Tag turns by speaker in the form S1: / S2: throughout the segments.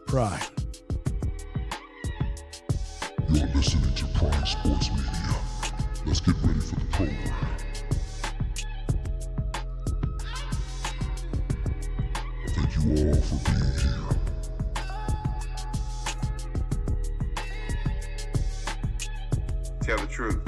S1: Prime.
S2: You're listening to Prime Sports Media. Let's get ready for the program. Thank you all for being here.
S3: Tell the truth.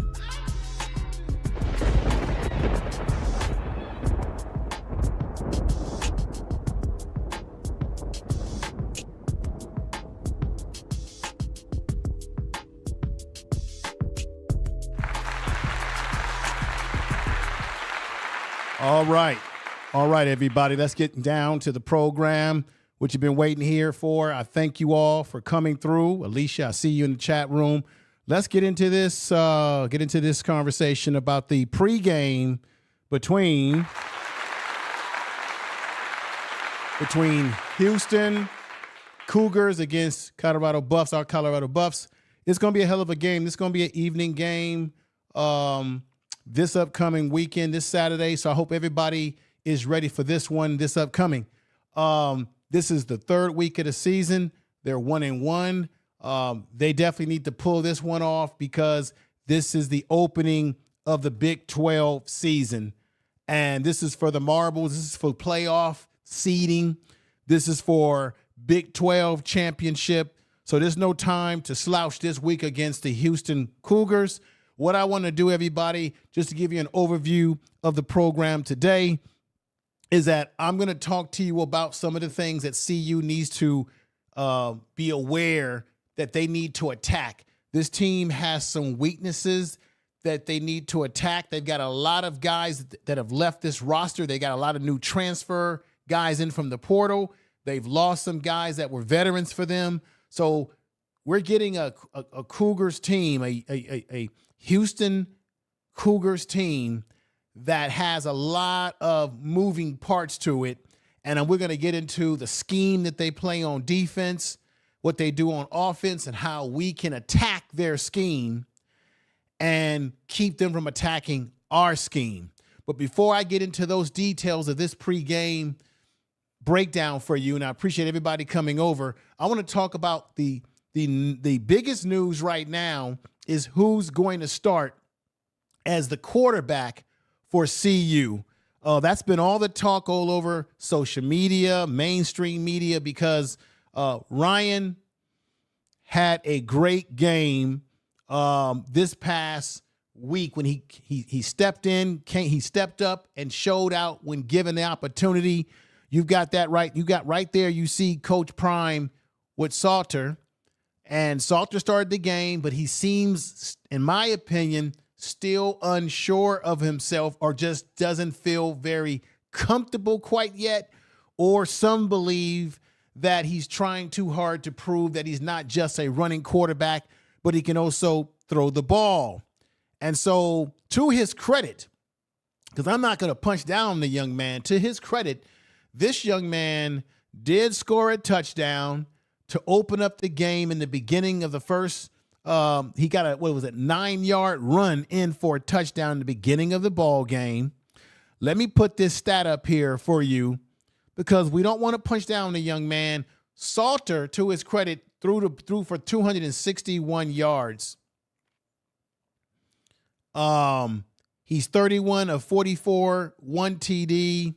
S1: All right, everybody. Let's get down to the program, what you've been waiting here for. I thank you all for coming through. Alicia, I see you in the chat room. Let's get into this conversation about the pregame between Houston Cougars against Colorado Buffs, our Colorado Buffs. It's going to be a hell of a game. This is going to be an evening game this upcoming weekend, this Saturday. So I hope everybody is ready for this one, this upcoming. This is the third week of the season. They're 1-1. They definitely need to pull this one off because this is the opening of the Big 12 season. And this is for the marbles. This is for playoff seeding. This is for Big 12 championship. So there's no time to slouch this week against the Houston Cougars. What I want to do, everybody, just to give you an overview of the program today, is that I'm going to talk to you about some of the things that CU needs to be aware that they need to attack. This team has some weaknesses that they need to attack. They've got a lot of guys that have left this roster. They got a lot of new transfer guys in from the portal. They've lost some guys that were veterans for them. So we're getting a Cougars team, a Houston Cougars team that has a lot of moving parts to it. And we're going to get into the scheme that they play on defense, what they do on offense, and how we can attack their scheme and keep them from attacking our scheme. But before I get into those details of this pregame breakdown for you, and I appreciate everybody coming over, I want to talk about the biggest news right now is who's going to start as the quarterback for CU. That's been all the talk all over social media, mainstream media, because Ryan had a great game this past week when he stepped in, he stepped up and showed out when given the opportunity. You've got that right. You got right there. You see Coach Prime with Salter, and Salter started the game, but he seems, in my opinion, still unsure of himself or just doesn't feel very comfortable quite yet. Or some believe that he's trying too hard to prove that he's not just a running quarterback, but he can also throw the ball. And so to his credit, because I'm not going to punch down the young man, to his credit, this young man did score a touchdown to open up the game in the beginning of the first. He got a 9-yard run in for a touchdown in the beginning of the ball game. Let me put this stat up here for you because we don't want to punch down the young man. Salter, to his credit, threw for 261 yards. He's 31 of 44, 1 TD.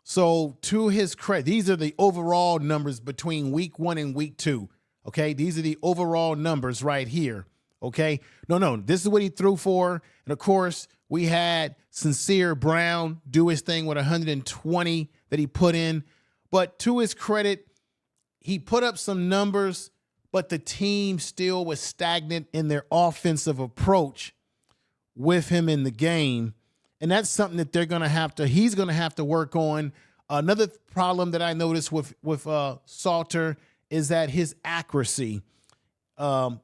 S1: So to his credit, these are the overall numbers between week 1 and week 2. Okay, these are the overall numbers right here. Okay, no, this is what he threw for. And of course, we had Sincere Brown do his thing with 120 that he put in. But to his credit, he put up some numbers, but the team still was stagnant in their offensive approach with him in the game. And that's something that he's going to have to work on. Another problem that I noticed with Salter is that his accuracy.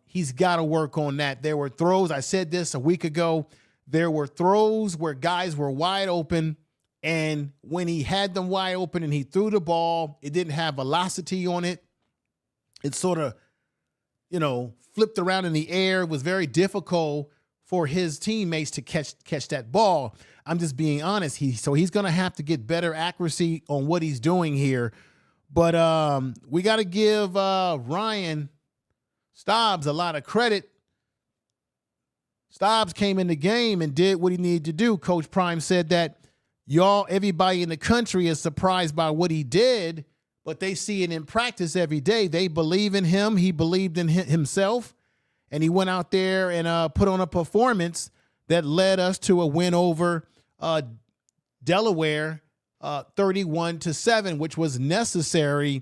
S1: He's got to work on that. There were throws, I said this a week ago, there were throws where guys were wide open, and when he had them wide open and he threw the ball, it didn't have velocity on it. It sort of, flipped around in the air. It was very difficult for his teammates to catch that ball. I'm just being honest. He's going to have to get better accuracy on what he's doing here. But we got to give Ryan Staubs a lot of credit. Staubs came in the game and did what he needed to do. Coach Prime said that everybody in the country is surprised by what he did, but they see it in practice every day. They believe in him. He believed in himself, and he went out there and put on a performance that led us to a win over Delaware, 31-7, which was necessary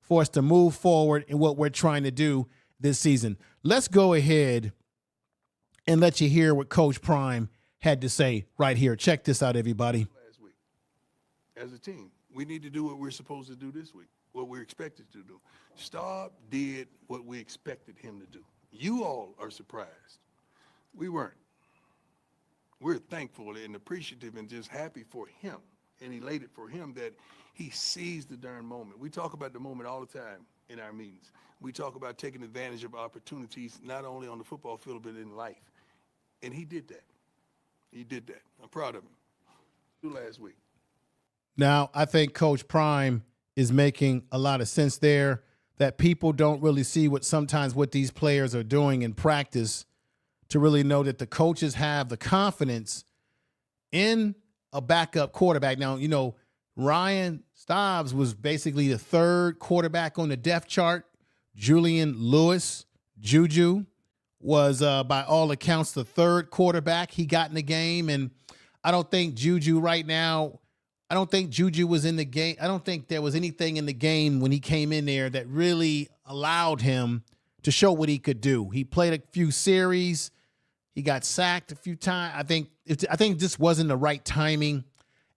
S1: for us to move forward in what we're trying to do this season. Let's go ahead and let you hear what Coach Prime had to say right here. Check this out, everybody.
S4: Last week, as a team, we need to do what we're supposed to do this week, what we're expected to do. Staub did what we expected him to do. You all are surprised. We weren't. We're thankful and appreciative and just happy for him and elated for him that he seized the darn moment. We talk about the moment all the time in our meetings. We talk about taking advantage of opportunities, not only on the football field, but in life. And he did that. He did that. I'm proud of him. Last week.
S1: Now, I think Coach Prime is making a lot of sense there, that people don't really see what these players are doing in practice to really know that the coaches have the confidence in a backup quarterback. Now, you know, Ryan Staubs was basically the third quarterback on the depth chart. Julian Lewis, Juju, was by all accounts the third quarterback he got in the game. And I don't think Juju right now, I don't think Juju was in the game. I don't think there was anything in the game when he came in there that really allowed him to show what he could do. He played a few series. He got sacked a few times. I think this wasn't the right timing,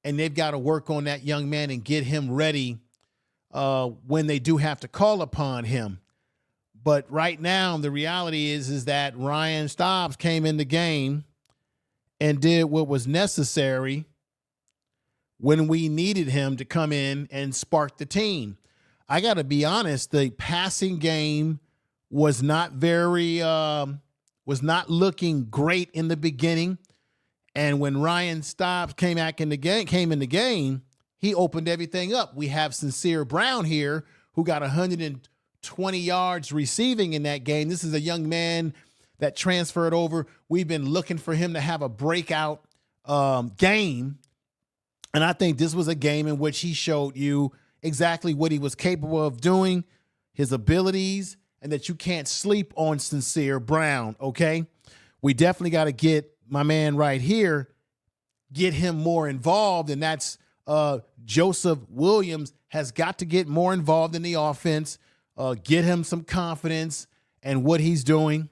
S1: and they've got to work on that young man and get him ready when they do have to call upon him. But right now, the reality is that Ryan Staubs came in the game and did what was necessary when we needed him to come in and spark the team. I got to be honest, the passing game was not looking great in the beginning. And when Ryan Staubs came in the game, he opened everything up. We have Sincere Brown here, who got 120 yards receiving in that game. This is a young man that transferred over. We've been looking for him to have a breakout game. And I think this was a game in which he showed you exactly what he was capable of doing, his abilities, and that you can't sleep on Sincere Brown, okay? We definitely got to get my man right here, get him more involved, and that's Joseph Williams has got to get more involved in the offense, get him some confidence and what he's doing.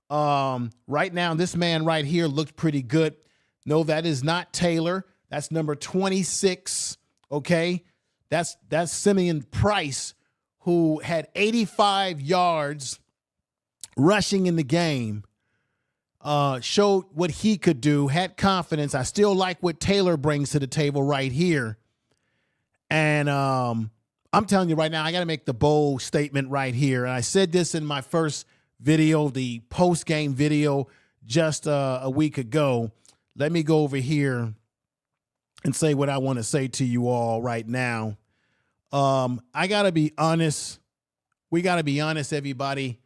S1: Right now, this man right here looked pretty good. No, that is not Taylor. That's number 26, okay? That's Simeon Price, who had 85 yards rushing in the game, showed what he could do, had confidence. I still like what Taylor brings to the table right here. And I'm telling you right now, I got to make the bold statement right here. And I said this in my first video, the post-game video just a week ago. Let me go over here and say what I want to say to you all right now. I got to be honest. We got to be honest, everybody.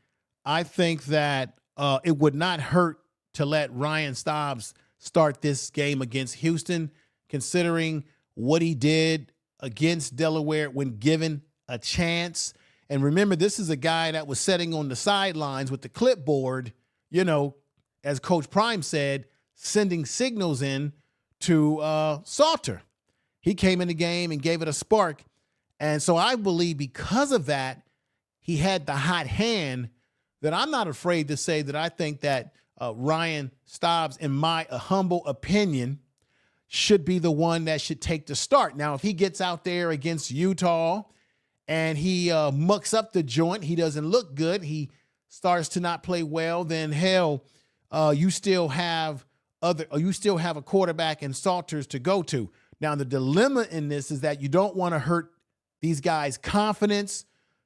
S1: I think that it would not hurt to let Ryan Staubs start this game against Houston, considering what he did against Delaware when given a chance. And remember, this is a guy that was sitting on the sidelines with the clipboard, you know, as Coach Prime said, sending signals in to Salter. He came in the game and gave it a spark. And so I believe because of that, he had the hot hand that I'm not afraid to say that I think that Ryan Staubs, in my humble opinion, should be the one that should take the start. Now, if he gets out there against Utah and he mucks up the joint, he doesn't look good, he starts to not play well, then hell, you still have a quarterback and Salters to go to. Now, the dilemma in this is that you don't want to hurt these guys' confidence.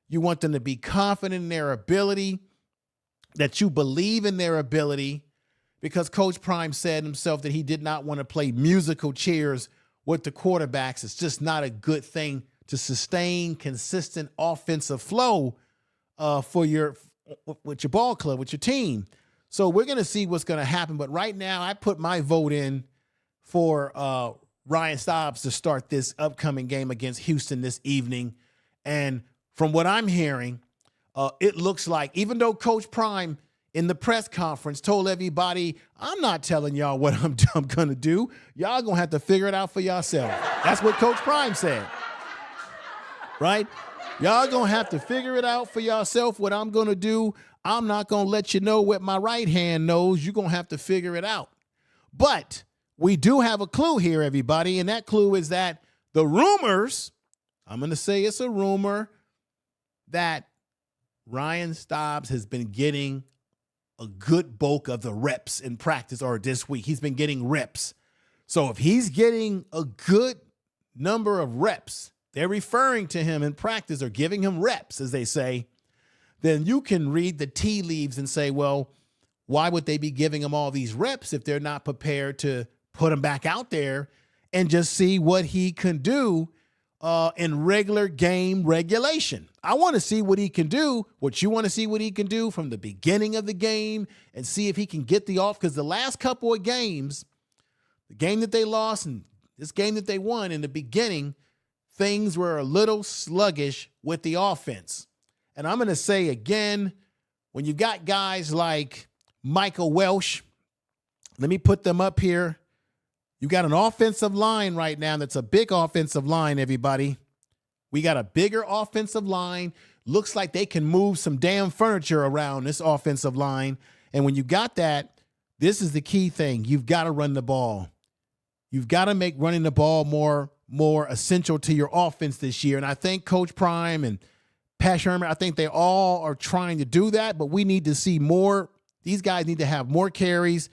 S1: You want them to be confident in their ability, that you believe in their ability, because Coach Prime said himself that he did not want to play musical chairs with the quarterbacks. It's just not a good thing to sustain consistent offensive flow with your ball club, with your team. So we're going to see what's going to happen. But right now, I put my vote in for Ryan Staubs to start this upcoming game against Houston this evening. And from what I'm hearing, it looks like, even though Coach Prime in the press conference told everybody, I'm not telling y'all what I'm going to do. Y'all going to have to figure it out for yourself. That's what Coach Prime said, right? Y'all going to have to figure it out for yourself what I'm going to do. I'm not going to let you know what my right hand knows. You're going to have to figure it out. But we do have a clue here, everybody, and that clue is that the rumors, I'm going to say it's a rumor, that Ryan Staubs has been getting a good bulk of the reps in practice, or this week. He's been getting reps. So if he's getting a good number of reps, they're referring to him in practice or giving him reps, as they say, then you can read the tea leaves and say, well, why would they be giving him all these reps if they're not prepared to put him back out there and just see what he can do in regular game regulation? I want to see what he can do, what you want to see what he can do from the beginning of the game and see if he can get the off. Because the last couple of games, the game that they lost and this game that they won, in the beginning, things were a little sluggish with the offense. And I'm going to say again, when you got guys like Michael Welsh, let me put them up here. You got an offensive line right now that's a big offensive line, everybody. We got a bigger offensive line. Looks like they can move some damn furniture around this offensive line. And when you got that, this is the key thing. You've got to run the ball. You've got to make running the ball more essential to your offense this year. And I think Coach Prime and Pat Shermer, I think they all are trying to do that, but we need to see more. These guys need to have more carries.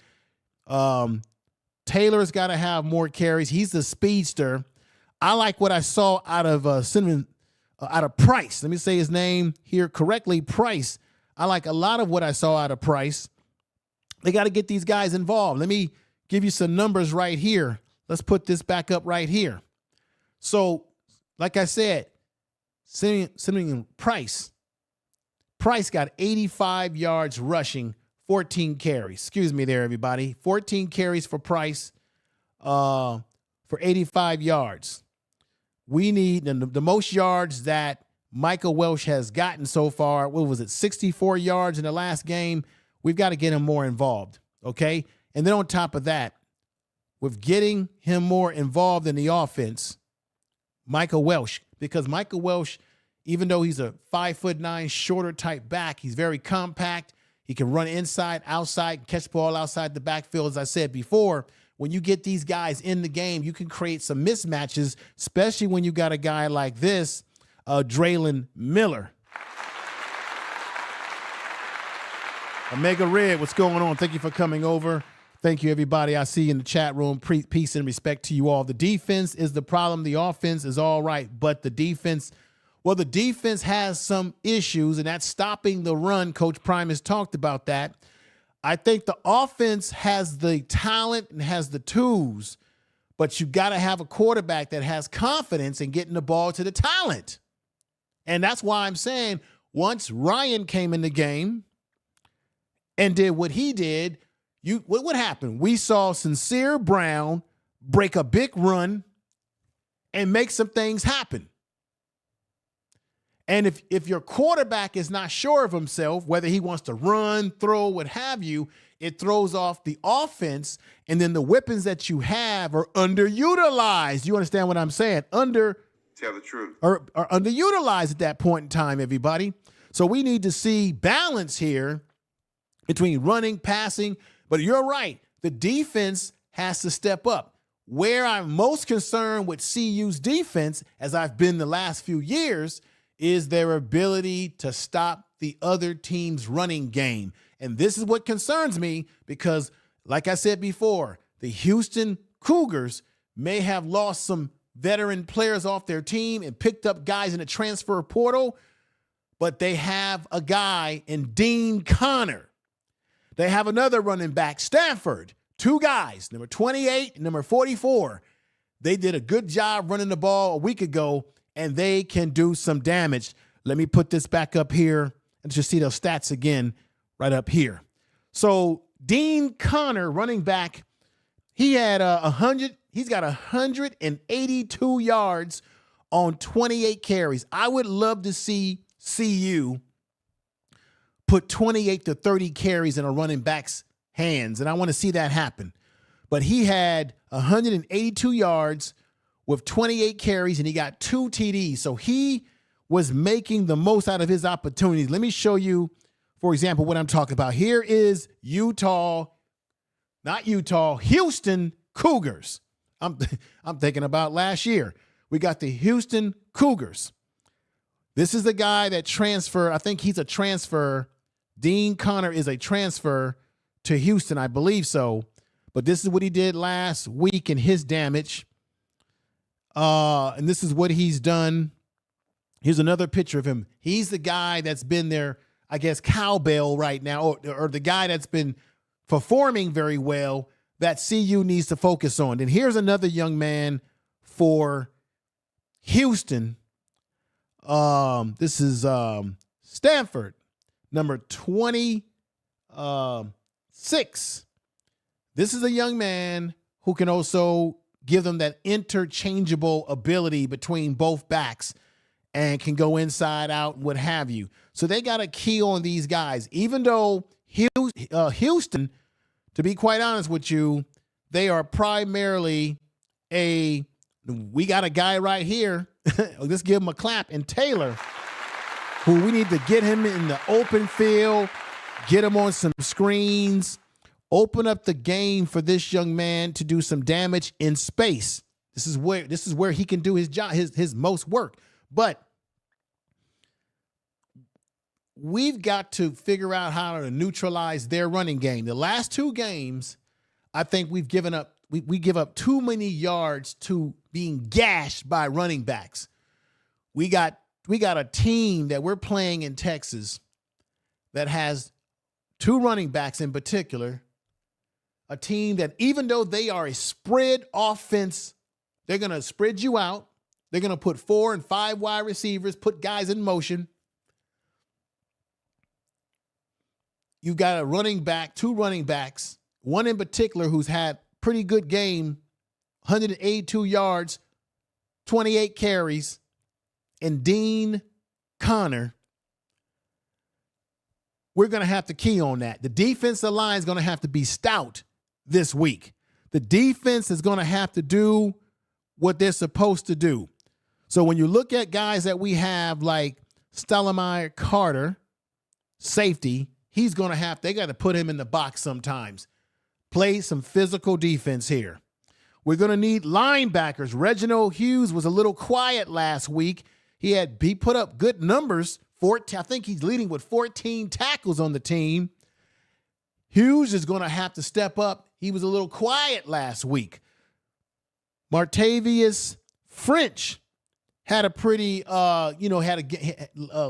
S1: Taylor's got to have more carries. He's the speedster. I like what I saw out of Price. Let me say his name here correctly, Price. I like a lot of what I saw out of Price. They got to get these guys involved. Let me give you some numbers right here. Let's put this back up right here. So, like I said, Simeon Price got 85 yards rushing, 14 carries. Excuse me there, everybody. 14 carries for Price for 85 yards. We need the most yards that Michael Welsh has gotten so far. What was it, 64 yards in the last game? We've got to get him more involved, okay? And then on top of that, with getting him more involved in the offense, Michael Welsh, because Michael Welsh, even though he's a 5'9", shorter type back, he's very compact. He can run inside, outside, catch the ball outside the backfield. As I said before, when you get these guys in the game, you can create some mismatches, especially when you got a guy like this, Draylon Miller. Omega Red, what's going on? Thank you for coming over. Thank you, everybody. I see you in the chat room. Peace and respect to you all. The defense is the problem. The offense is all right, but the defense has some issues, and that's stopping the run. Coach Prime has talked about that. I think the offense has the talent and has the tools, but you got to have a quarterback that has confidence in getting the ball to the talent. And that's why I'm saying once Ryan came in the game and did what he did, what happened? We saw Sincere Brown break a big run and make some things happen. And if your quarterback is not sure of himself, whether he wants to run, throw, what have you, it throws off the offense, and then the weapons that you have are underutilized. You understand what I'm saying?
S3: Tell the truth.
S1: Are underutilized at that point in time, everybody. So we need to see balance here between running, passing. But you're right. The defense has to step up. Where I'm most concerned with CU's defense, as I've been the last few years, is their ability to stop the other team's running game. And this is what concerns me because, like I said before, the Houston Cougars may have lost some veteran players off their team and picked up guys in the transfer portal, but they have a guy in Dean Connor. They have another running back, Stanford, two guys, number 28 and number 44. They did a good job running the ball a week ago, and they can do some damage. Let me put this back up here and just see those stats again right up here. So Dean Connor, running back, he had he's got 182 yards on 28 carries. I would love to see CU put 28 to 30 carries in a running back's hands, and I want to see that happen. But he had 182 yards with 28 carries, and he got 2 TDs. So he was making the most out of his opportunities. Let me show you, for example, what I'm talking about. Here is Houston Cougars. I'm thinking about last year. We got the Houston Cougars. This is the guy that transferred. I think he's a transfer. Dean Connor is a transfer to Houston, I believe so. But this is what he did last week in his damage. And this is what he's done. Here's another picture of him. He's the guy that's been there, I guess, cowbell right now, or the guy that's been performing very well that CU needs to focus on. And here's another young man for Houston. This is Stanford, number 26. This is a young man who can also give them that interchangeable ability between both backs and can go inside out and what have you. So they got a key on these guys. Even though Houston, to be quite honest with you, they are primarily we got a guy right here. Let's give him a clap. And Taylor, who we need to get him in the open field, get him on some screens, open up the game for this young man to do some damage in space. This is where he can do his job, his most work. But we've got to figure out how to neutralize their running game. The last 2 games, I think we've given up. We give up too many yards to being gashed by running backs. We got a team that we're playing in Texas that has 2 running backs in particular. A team that, even though they are a spread offense, they're going to spread you out. They're going to put 4 and 5 wide receivers, put guys in motion. You got a running back, 2 running backs, one in particular who's had pretty good game, 182 yards, 28 carries, and Dean Connor. We're going to have to key on that. The defensive line is going to have to be stout this week. The defense is going to have to do what they're supposed to do. So when you look at guys that we have like Stellamire Carter, safety, they got to put him in the box sometimes. Play some physical defense here. We're going to need linebackers. Reginald Hughes was a little quiet last week. He put up good numbers. I think he's leading with 14 tackles on the team. Hughes is going to have to step up. He was a little quiet last week. Martavius French had a pretty, a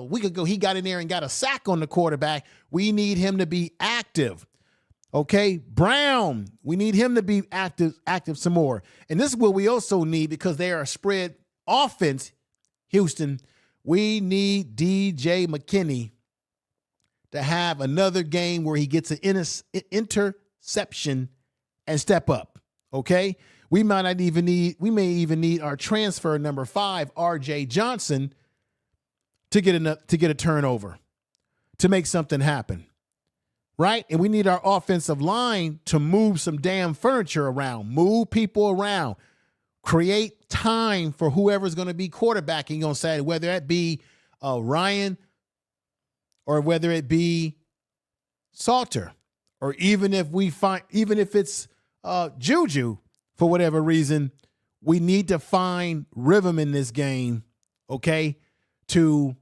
S1: week ago, he got in there and got a sack on the quarterback. We need him to be active. Okay, Brown, we need him to be active some more. And this is what we also need, because they are a spread offense, Houston. We need DJ McKinney to have another game where he gets an interception and step up. Okay, we may even need our transfer number 5, RJ Johnson, to get a turnover, to make something happen. Right? And we need our offensive line to move some damn furniture around, move people around, create time for whoever's going to be quarterbacking on Saturday, whether it be Ryan or whether it be Salter, or even if it's Juju, for whatever reason, we need to find rhythm in this game, okay, to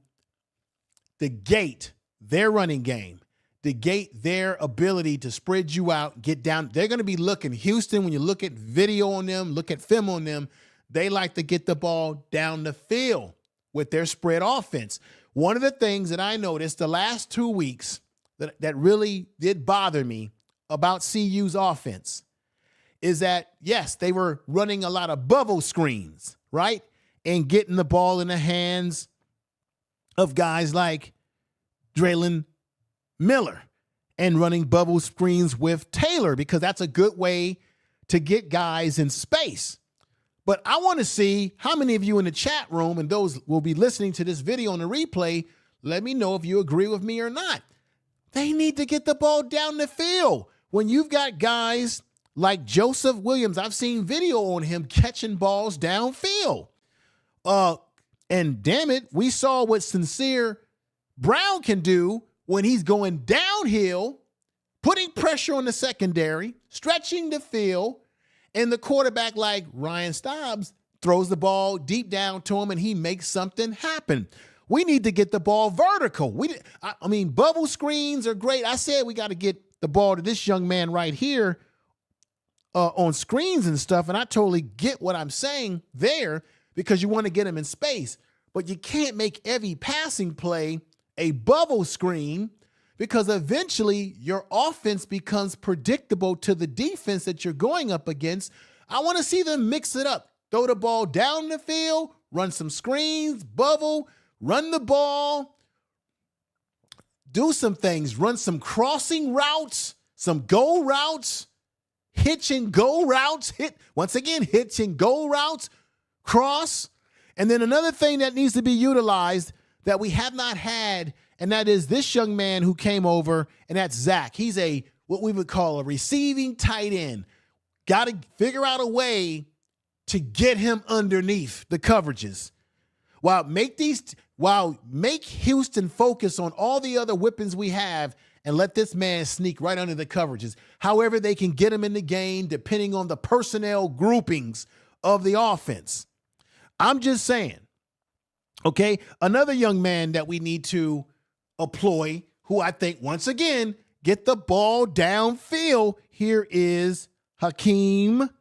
S1: negate their running game, negate their ability to spread you out, get down. They're going to be looking, Houston, when you look at video on them, look at film on them, they like to get the ball down the field with their spread offense. One of the things that I noticed the last 2 weeks that really did bother me about CU's offense is that, yes, they were running a lot of bubble screens, right? And getting the ball in the hands of guys like Draylon Miller and running bubble screens with Taylor, because that's a good way to get guys in space. But I want to see how many of you in the chat room, and those will be listening to this video on the replay, let me know if you agree with me or not. They need to get the ball down the field. When you've got guys like Joseph Williams, I've seen video on him catching balls downfield. And damn it, we saw what Sincere Brown can do when he's going downhill, putting pressure on the secondary, stretching the field, and the quarterback like Ryan Staubs throws the ball deep down to him and he makes something happen. We need to get the ball vertical. I mean, bubble screens are great. I said we got to get the ball to this young man right here on screens and stuff, and I totally get what I'm saying there because you want to get him in space. But you can't make every passing play a bubble screen because eventually your offense becomes predictable to the defense that you're going up against. I want to see them mix it up. Throw the ball down the field, run some screens, bubble, run the ball, do some things, run some crossing routes, some go routes, hitch and go routes, hitch and go routes, cross. And then another thing that needs to be utilized that we have not had, and that is this young man who came over, and that's Zach. He's what we would call a receiving tight end. Got to figure out a way to get him underneath the coverages. While make Houston focus on all the other weapons we have and let this man sneak right under the coverages. However they can get him in the game, depending on the personnel groupings of the offense. I'm just saying, okay, another young man that we need to employ, who I think, once again, get the ball downfield, here is Hakeem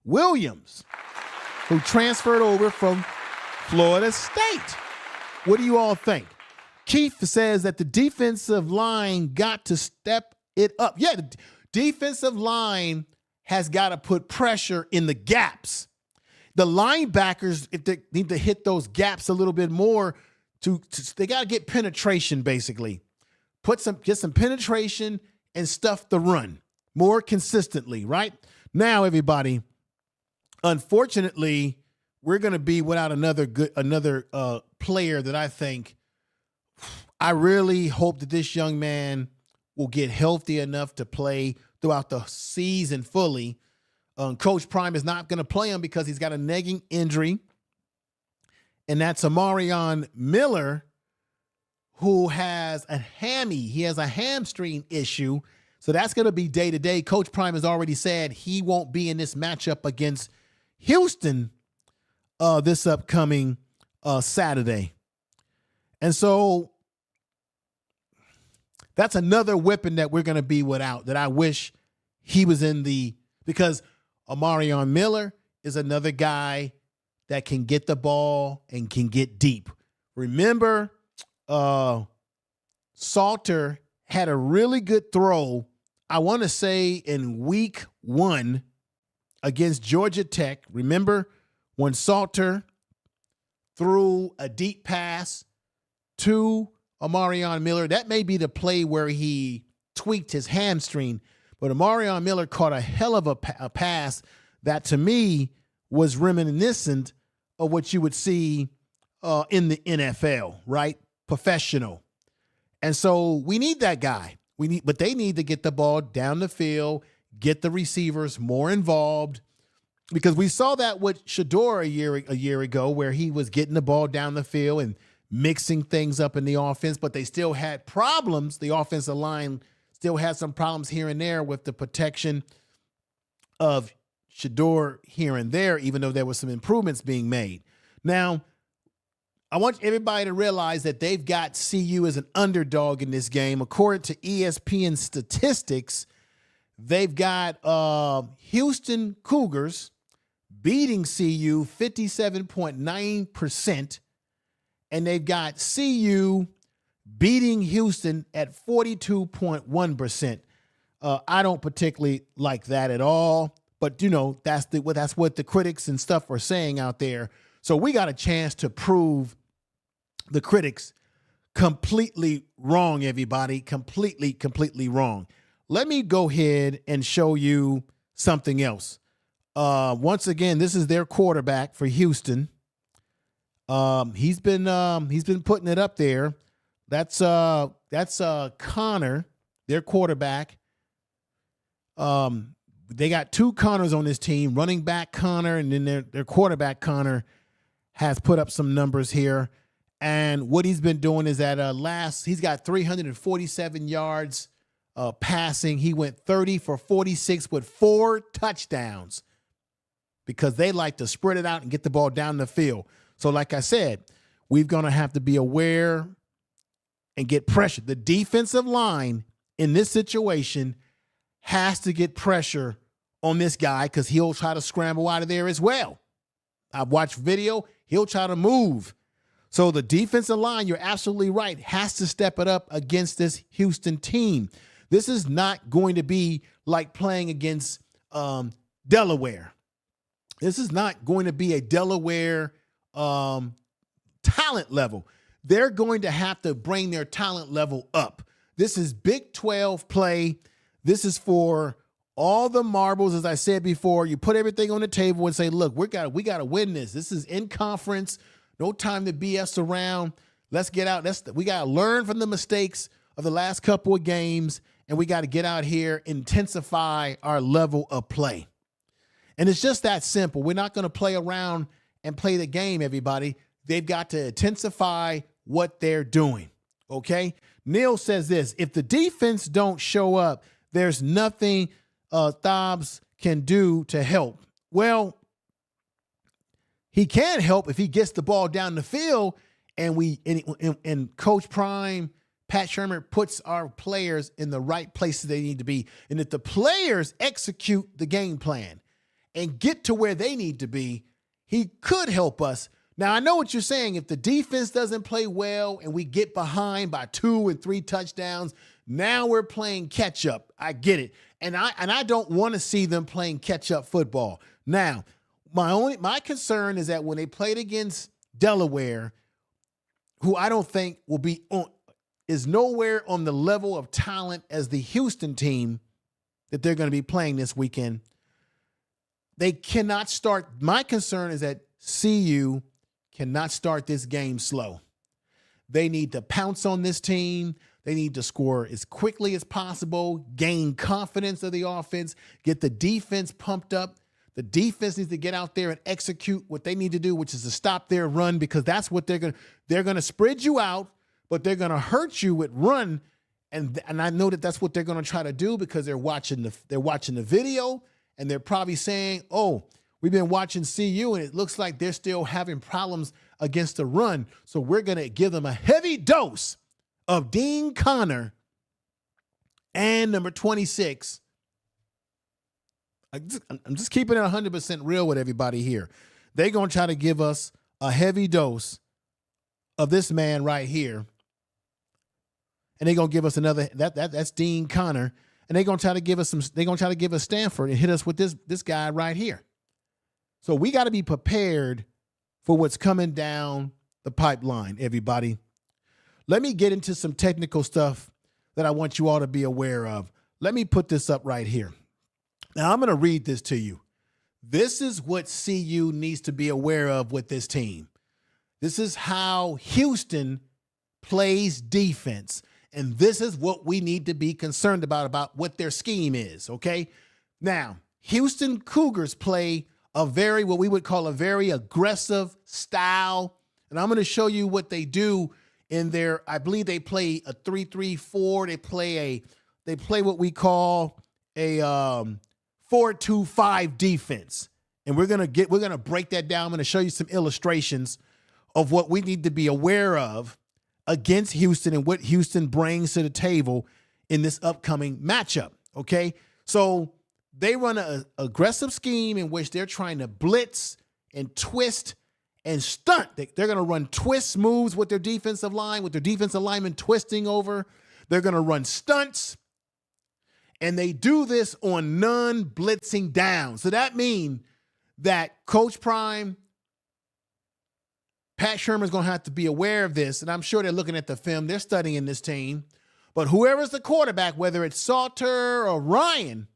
S1: Williams, who transferred over from Florida State. What do you all think? Keith says that the defensive line got to step it up. Yeah, the defensive line has got to put pressure in the gaps. The linebackers, if they need to hit those gaps a little bit more, they got to get penetration, basically. Get some penetration and stuff the run more consistently, right? Now, everybody, unfortunately, we're going to be without another player that I really hope that this young man will get healthy enough to play throughout the season fully. Coach Prime is not going to play him because he's got a nagging injury, and that's Amarion Miller, who has a hammy. He has a hamstring issue, so that's going to be day-to-day. Coach Prime has already said he won't be in this matchup against Houston this upcoming Saturday. And so that's another weapon that we're going to be without that I wish he was in because Amarion Miller is another guy that can get the ball and can get deep. Remember, Salter had a really good throw, I want to say in week 1 against Georgia Tech. Remember when Salter threw a deep pass to Amarion Miller? That may be the play where he tweaked his hamstring, but Amarion Miller caught a hell of a pass that to me was reminiscent of what you would see in the NFL, right? Professional. And so we need that guy. But they need to get the ball down the field, get the receivers more involved, because we saw that with Shador a year ago, where he was getting the ball down the field and mixing things up in the offense, but they still had problems. The offensive line still had some problems here and there with the protection of Shador here and there, even though there were some improvements being made. Now, I want everybody to realize that they've got CU as an underdog in this game. According to ESPN statistics, they've got Houston Cougars beating CU 57.9%, and they've got CU beating Houston at 42.1%. I don't particularly like that at all, But that's what the critics and stuff are saying out there. So we got a chance to prove the critics completely wrong, everybody. Completely wrong. Let me go ahead and show you something else. Once again, this is their quarterback for Houston. He's been putting it up there. That's Connor, their quarterback. They got two Connors on this team, running back Connor, and then their quarterback Connor has put up some numbers here. And what he's been doing is he's got 347 yards passing. He went 30 for 46 with 4 touchdowns because they like to spread it out and get the ball down the field. So like I said, we're going to have to be aware and get pressure. The defensive line in this situation has to get pressure on this guy because he'll try to scramble out of there as well. I've watched video. He'll try to move. So the defensive line, you're absolutely right, has to step it up against this Houston team. This is not going to be like playing against Delaware. This is not going to be a Delaware talent level. They're going to have to bring their talent level up. This is Big 12 play. This is for all the marbles, as I said before. You put everything on the table and say, look, we got to win this. This is in conference. No time to BS around. Let's get out. We got to learn from the mistakes of the last couple of games, and we got to get out here, intensify our level of play. And it's just that simple. We're not going to play around and play the game, everybody. They've got to intensify what they're doing, okay? Neil says this, if the defense don't show up, there's nothing Thobs can do to help. Well, he can help if he gets the ball down the field and Coach Prime, Pat Shermer puts our players in the right places they need to be. And if the players execute the game plan and get to where they need to be, he could help us. Now, I know what you're saying. If the defense doesn't play well and we get behind by 2 and 3 touchdowns, now we're playing catch up. I get it. And I don't want to see them playing catch up football. Now, my concern is that when they played against Delaware, who I don't think is nowhere on the level of talent as the Houston team that they're going to be playing this weekend, they cannot start. My concern is that CU cannot start this game slow. They need to pounce on this team. They need to score as quickly as possible, gain confidence of the offense, get the defense pumped up. The defense needs to get out there and execute what they need to do, which is to stop their run, because that's what they're going to spread you out, but they're going to hurt you with run. And I know that that's what they're going to try to do because they're watching the video and they're probably saying, oh, we've been watching CU and it looks like they're still having problems against the run. So we're going to give them a heavy dose of Dean Connor and number 26. I'm just keeping it 100% real with everybody here. They're going to try to give us a heavy dose of this man right here. And they're going to give us another, that's Dean Connor. And they're going to try to give us Stanford and hit us with this guy right here. So we got to be prepared for what's coming down the pipeline, everybody. Let me get into some technical stuff that I want you all to be aware of. Let me put this up right here. Now, I'm going to read this to you. This is what CU needs to be aware of with this team. This is how Houston plays defense. And this is what we need to be concerned about what their scheme is, okay? Now, Houston Cougars play what we would call a very aggressive style. And I'm going to show you what they do in their, I believe they play a 3-3-4. They play what we call a 4-2-5 defense. And we're going to break that down. I'm going to show you some illustrations of what we need to be aware of against Houston and what Houston brings to the table in this upcoming matchup. Okay. So they run an aggressive scheme in which they're trying to blitz and twist and stunt. They're going to run twist moves with their defensive line, with their defensive linemen twisting over. They're going to run stunts. And they do this on non-blitzing downs. So that means that Coach Prime, Pat Shermer's going to have to be aware of this, and I'm sure they're looking at the film. They're studying this team. But whoever's the quarterback, whether it's Salter or Ryan,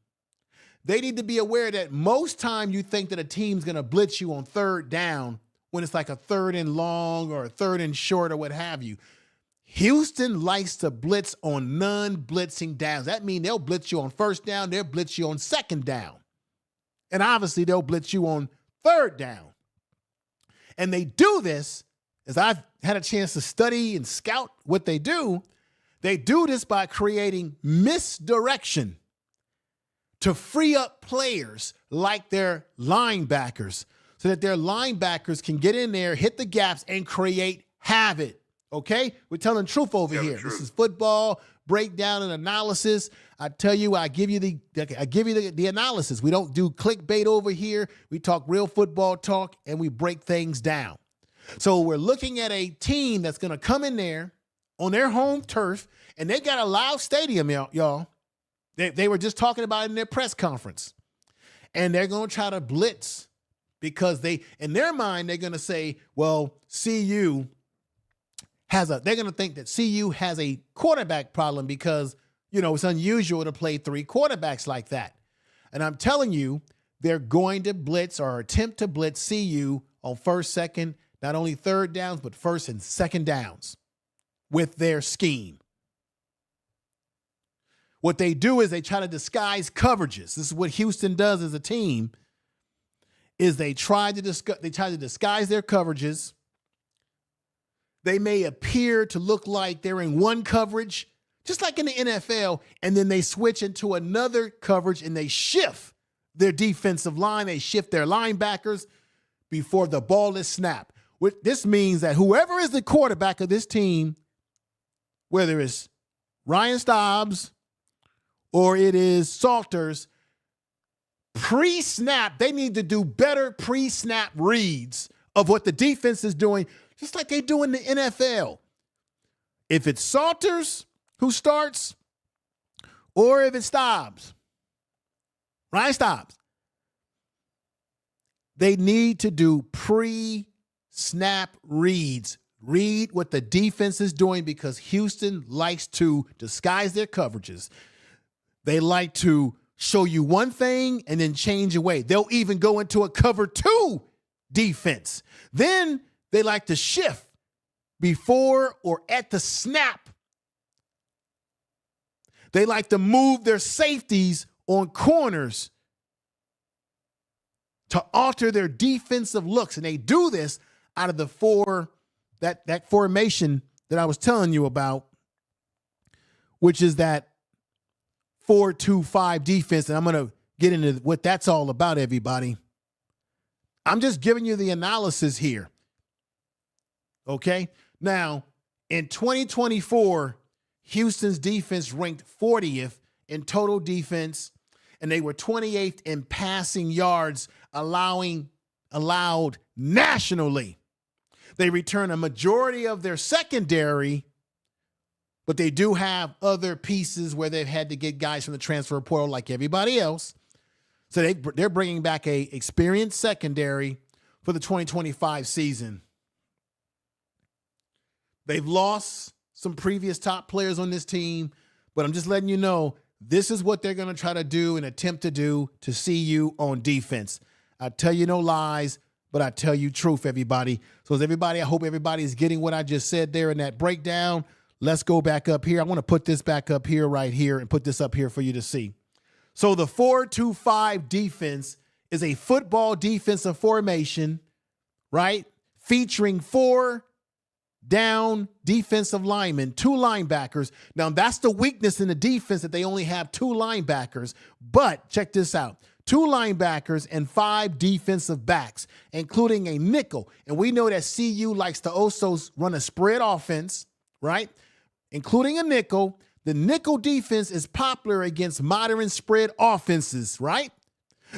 S1: they need to be aware that most time you think that a team's going to blitz you on third down when it's like a third and long or a third and short or what have you. Houston likes to blitz on non-blitzing downs. That means they'll blitz you on first down, they'll blitz you on second down. And obviously they'll blitz you on third down. And they do this, as I've had a chance to study and scout what they do this by creating misdirection to free up players like their linebackers so that their linebackers can get in there, hit the gaps, and create havoc. Okay? We're telling truth over here. This is football, breakdown and analysis. I tell you, I give you the analysis. We don't do clickbait over here. We talk real football talk, and we break things down. So we're looking at a team that's going to come in there on their home turf, and they got a loud stadium, y'all. They were just talking about it in their press conference. And they're going to try to blitz because in their mind, they're going to say, well, they're going to think that CU has a quarterback problem because, it's unusual to play three quarterbacks like that. And I'm telling you, they're going to blitz or attempt to blitz CU on first, second, not only third downs, but first and second downs with their scheme. What they do is they try to disguise coverages. This is what Houston does as a team, is they try to disguise their coverages. They may appear to look like they're in one coverage, just like in the NFL, and then they switch into another coverage and they shift their defensive line. They shift their linebackers before the ball is snapped. This means that whoever is the quarterback of this team, whether it's Ryan Staubs or it is Salters, pre-snap, they need to do better pre-snap reads of what the defense is doing, just like they do in the NFL. If it's Salters who starts, or if it's Staubs, Ryan Staubs, they need to do pre-snap reads. Read what the defense is doing because Houston likes to disguise their coverages. They like to show you one thing and then change away. They'll even go into a cover two defense. Then they like to shift before or at the snap. They like to move their safeties on corners to alter their defensive looks. And they do this out of the that formation that I was telling you about, which is that 4-2-5 defense. And I'm going to get into what that's all about, everybody. I'm just giving you the analysis here. Okay? Now, in 2024, Houston's defense ranked 40th in total defense, and they were 28th in passing yards allowed nationally. They return a majority of their secondary, but they do have other pieces where they've had to get guys from the transfer portal like everybody else. So they're bringing back a experienced secondary for the 2025 season. They've lost some previous top players on this team, but I'm just letting you know this is what they're going to try to do and attempt to do to see you on defense. I tell you no lies, but I tell you truth, everybody. So as everybody, I hope everybody's getting what I just said there in that breakdown. Let's go back up here. I want to put this back up here, right here, and put this up here for you to see. So the 4-2-5 defense is a football defensive formation, right? Featuring 4 down defensive linemen, 2 linebackers. Now, that's the weakness in the defense, that they only have 2 linebackers. But check this out. 2 linebackers and 5 defensive backs, including a nickel. And we know that CU likes to also run a spread offense, right? Including a nickel. The nickel defense is popular against modern spread offenses, right?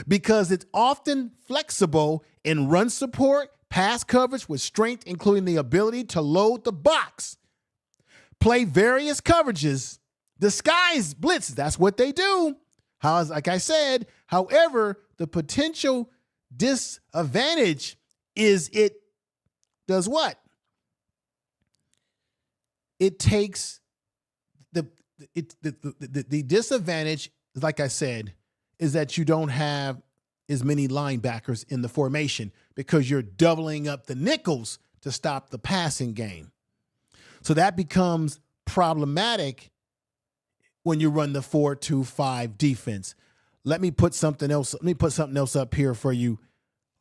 S1: Because it's often flexible in run support, pass coverage with strength, including the ability to load the box, play various coverages disguise blitzes. That's what they do. Like I said, however, the potential disadvantage is it does what? It takes the disadvantage, like I said, is that you don't have as many linebackers in the formation because you're doubling up the nickels to stop the passing game. So that becomes problematic when you run the 4-2-5 defense. Let me put something else up here for you.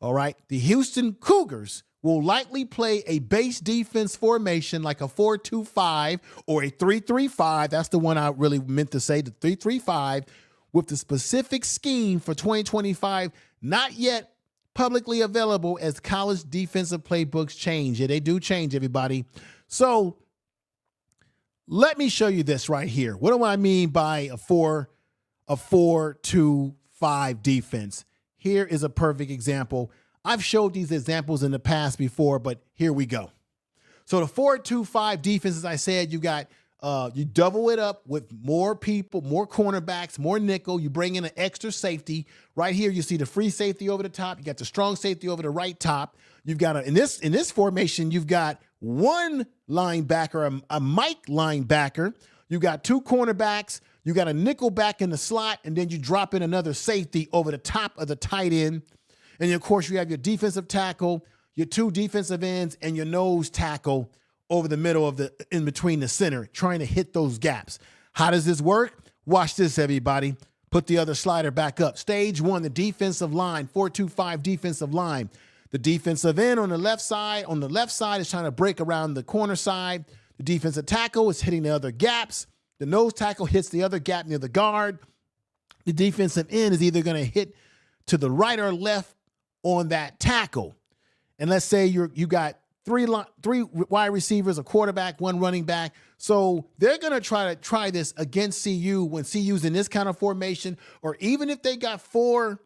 S1: All right. The Houston Cougars will likely play a base defense formation like a 4-2-5 or a 3-3-5. That's the one I really meant to say, the 3-3-5, with the specific scheme for 2025 not yet publicly available as college defensive playbooks change. Yeah, they do change, everybody. So let me show you this right here. What do I mean by a 4-2-5 defense? Here is a perfect example. I've showed these examples in the past before, but here we go. So the 4-2-5 defense, as I said, you got you double it up with more people, more cornerbacks, more nickel. You bring in an extra safety. Right here, you see the free safety over the top. You got the strong safety over the right top. You've got in this formation, you've got one linebacker, a Mike linebacker. You got two cornerbacks. You got a nickel back in the slot, and then you drop in another safety over the top of the tight end. And of course, you have your defensive tackle, your two defensive ends, and your nose tackle over the middle of in between the center, trying to hit those gaps. How does this work? Watch this, everybody. Put the other slider back up. Stage one, the defensive line, 4-2-5 defensive line. The defensive end on the left side is trying to break around the corner side. The defensive tackle is hitting the other gaps. The nose tackle hits the other gap near the guard. The defensive end is either going to hit to the right or left on that tackle. And let's say you got three wide receivers, a quarterback, one running back. So they're going to try this against CU when CU's in this kind of formation, or even if they got four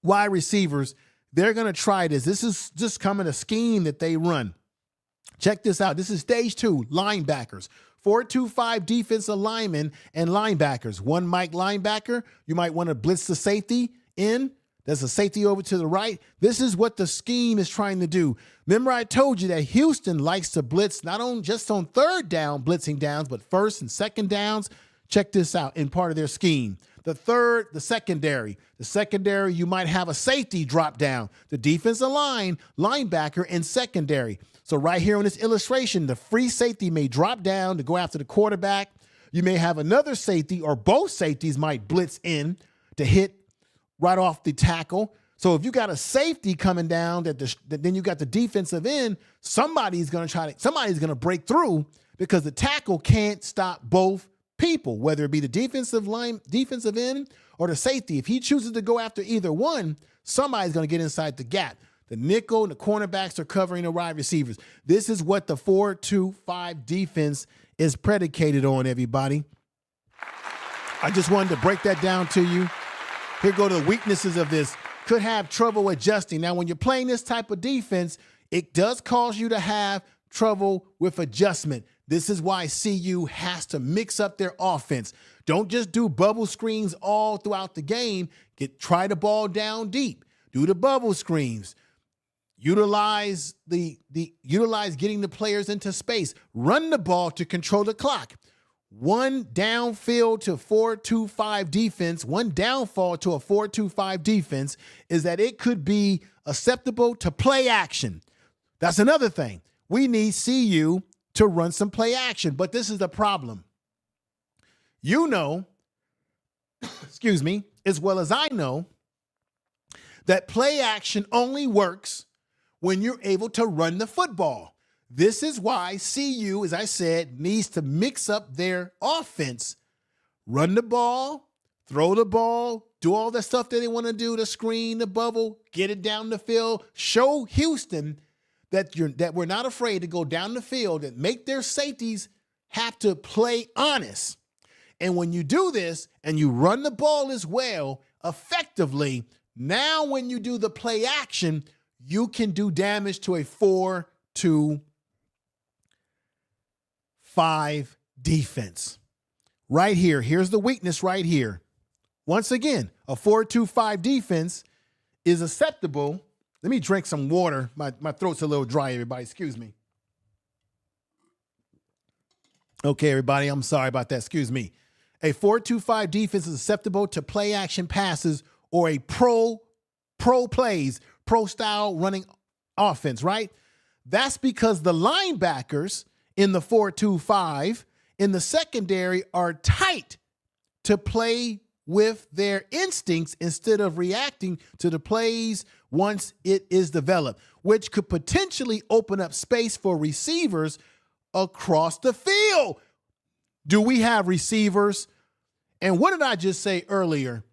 S1: wide receivers, they're going to try this. This is just coming a scheme that they run. Check this out. This is stage two, linebackers. 4-2-5 defensive linemen and linebackers. One Mike linebacker. You might want to blitz the safety in. There's a safety over to the right. This is what the scheme is trying to do. Remember, I told you that Houston likes to blitz not on just on third down blitzing downs, but first and second downs. Check this out in part of their scheme. The secondary. The secondary, you might have a safety drop down. The defensive line, linebacker, and secondary. So right here on this illustration, the free safety may drop down to go after the quarterback. You may have another safety, or both safeties might blitz in to hit right off the tackle. So if you got a safety coming down, then you got the defensive end, somebody's going to break through because the tackle can't stop both people, whether it be the defensive end or the safety. If he chooses to go after either one, somebody's going to get inside the gap. The nickel and the cornerbacks are covering the wide receivers. This is what the 4-2-5 defense is predicated on, everybody. I just wanted to break that down to you. Here go the weaknesses of this. Could have trouble adjusting. Now, when you're playing this type of defense, it does cause you to have trouble with adjustment. This is why CU has to mix up their offense. Don't just do bubble screens all throughout the game. Try the ball down deep. Do the bubble screens. Utilize getting the players into space. Run the ball to control the clock. One downfield to 4-2-5 defense, one downfall to a 4-2-5 defense is that it could be acceptable to play action. That's another thing. We need CU to run some play action, but this is the problem. You know, excuse me, as well as I know, that play action only works when you're able to run the football. This is why CU, as I said, needs to mix up their offense. Run the ball, throw the ball, do all the stuff that they want to do, the screen, the bubble, get it down the field. Show Houston that we're not afraid to go down the field and make their safeties have to play honest. And when you do this and you run the ball as well, effectively, now when you do the play action, you can do damage to a 4-2-5 defense. right here. Here's the weakness right here. Once again, a 4-2-5 defense is acceptable. Let me drink some water. My throat's a little dry, everybody. Excuse me. Okay, everybody, I'm sorry about that. Excuse me. A 4-2-5 defense is acceptable to play action passes or a pro plays, pro style running offense, right? That's because the linebackers in the 4-2-5 in the secondary are tight to play with their instincts instead of reacting to the plays once it is developed, which could potentially open up space for receivers across the field. Do we have receivers? And what did I just say earlier?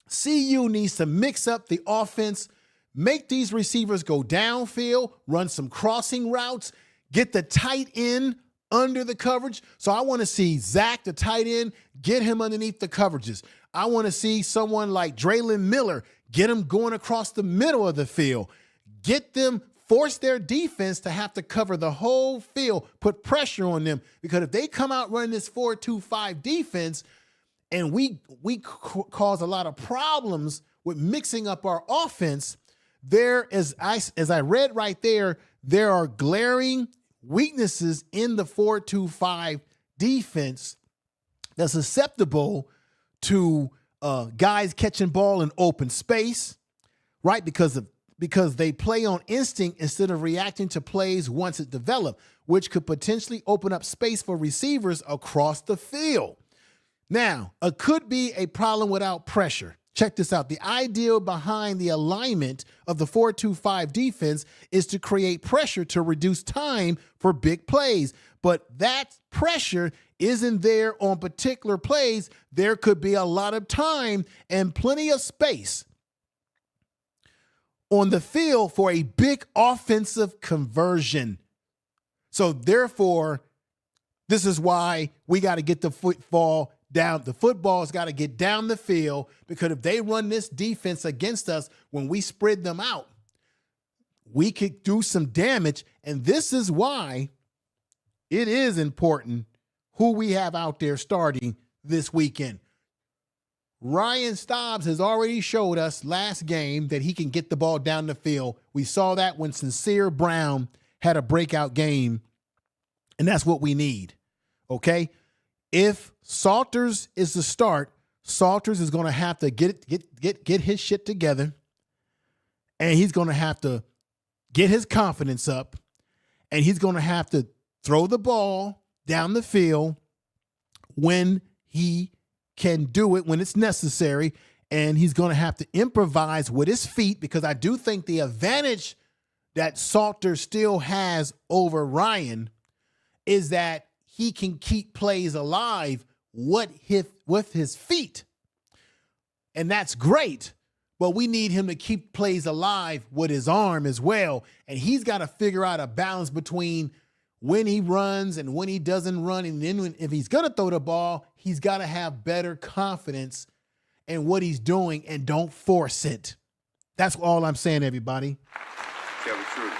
S1: CU needs to mix up the offense, make these receivers go downfield, run some crossing routes, get the tight end under the coverage. So I want to see Zach, the tight end, get him underneath the coverages. I want to see someone like Draylon Miller, get him going across the middle of the field, get them, force their defense to have to cover the whole field, put pressure on them. Because if they come out running this 4-2-5 defense and we cause a lot of problems with mixing up our offense, there, as I read right there, there are glaring weaknesses in the 4-2-5 defense that's susceptible to guys catching ball in open space, right? Because they play on instinct instead of reacting to plays once it developed, which could potentially open up space for receivers across the field. Now, it could be a problem without pressure. Check this out. The idea behind the alignment of the 4-2-5 defense is to create pressure to reduce time for big plays. But that pressure isn't there on particular plays. There could be a lot of time and plenty of space on the field for a big offensive conversion. So therefore, this is why we got to get the football down. The football's got to get down the field, because if they run this defense against us, when we spread them out, we could do some damage. And this is why it is important who we have out there starting this weekend. Ryan Stobbs has already showed us last game that he can get the ball down the field. We saw that when Sincere Brown had a breakout game, and that's what we need, okay? If Salters is the start, Salters is going to have to get his shit together, and he's going to have to get his confidence up, and he's going to have to throw the ball down the field when he can do it, when it's necessary, and he's going to have to improvise with his feet, because I do think the advantage that Salters still has over Ryan is that he can keep plays alive with his feet. And that's great, but we need him to keep plays alive with his arm as well. And he's got to figure out a balance between when he runs and when he doesn't run. And then if he's going to throw the ball, he's got to have better confidence in what he's doing and don't force it. That's all I'm saying, everybody.
S3: Tell the truth.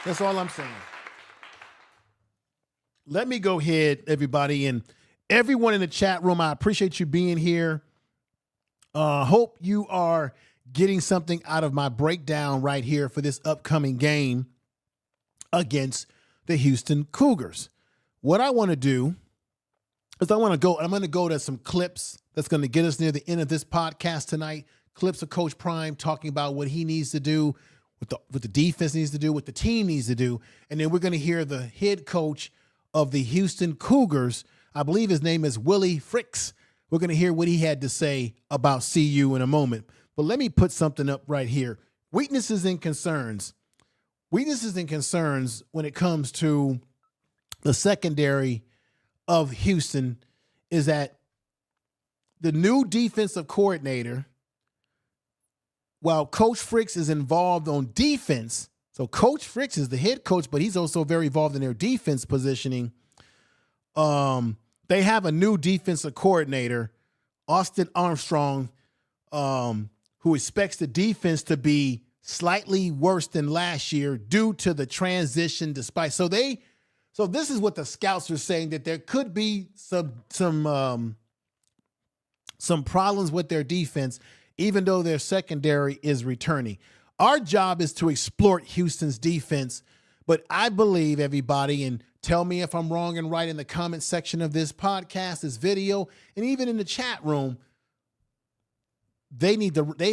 S1: That's all I'm saying. Let me go ahead, everybody, and everyone in the chat room, I appreciate you being here. Hope you are getting something out of my breakdown right here for this upcoming game against the Houston Cougars. What I want to do is I'm going to go to some clips that's going to get us near the end of this podcast tonight. Clips of Coach Prime talking about what he needs to do, what the defense needs to do, what the team needs to do. And then we're going to hear the head coach of the Houston Cougars. I believe his name is Willie Fritz. We're going to hear what he had to say about CU in a moment. But let me put something up right here. Weaknesses and concerns. Weaknesses and concerns when it comes to the secondary of Houston is that the new defensive coordinator, while Coach Fritz is involved on defense, so Coach Fritz is the head coach, but he's also very involved in their defense positioning. They have a new defensive coordinator, Austin Armstrong, who expects the defense to be slightly worse than last year due to the transition. So So this is what the scouts are saying, that there could be some problems with their defense, even though their secondary is returning. Our job is to exploit Houston's defense, but I believe, everybody, and tell me if I'm wrong and right in the comment section of this podcast, this video, and even in the chat room, they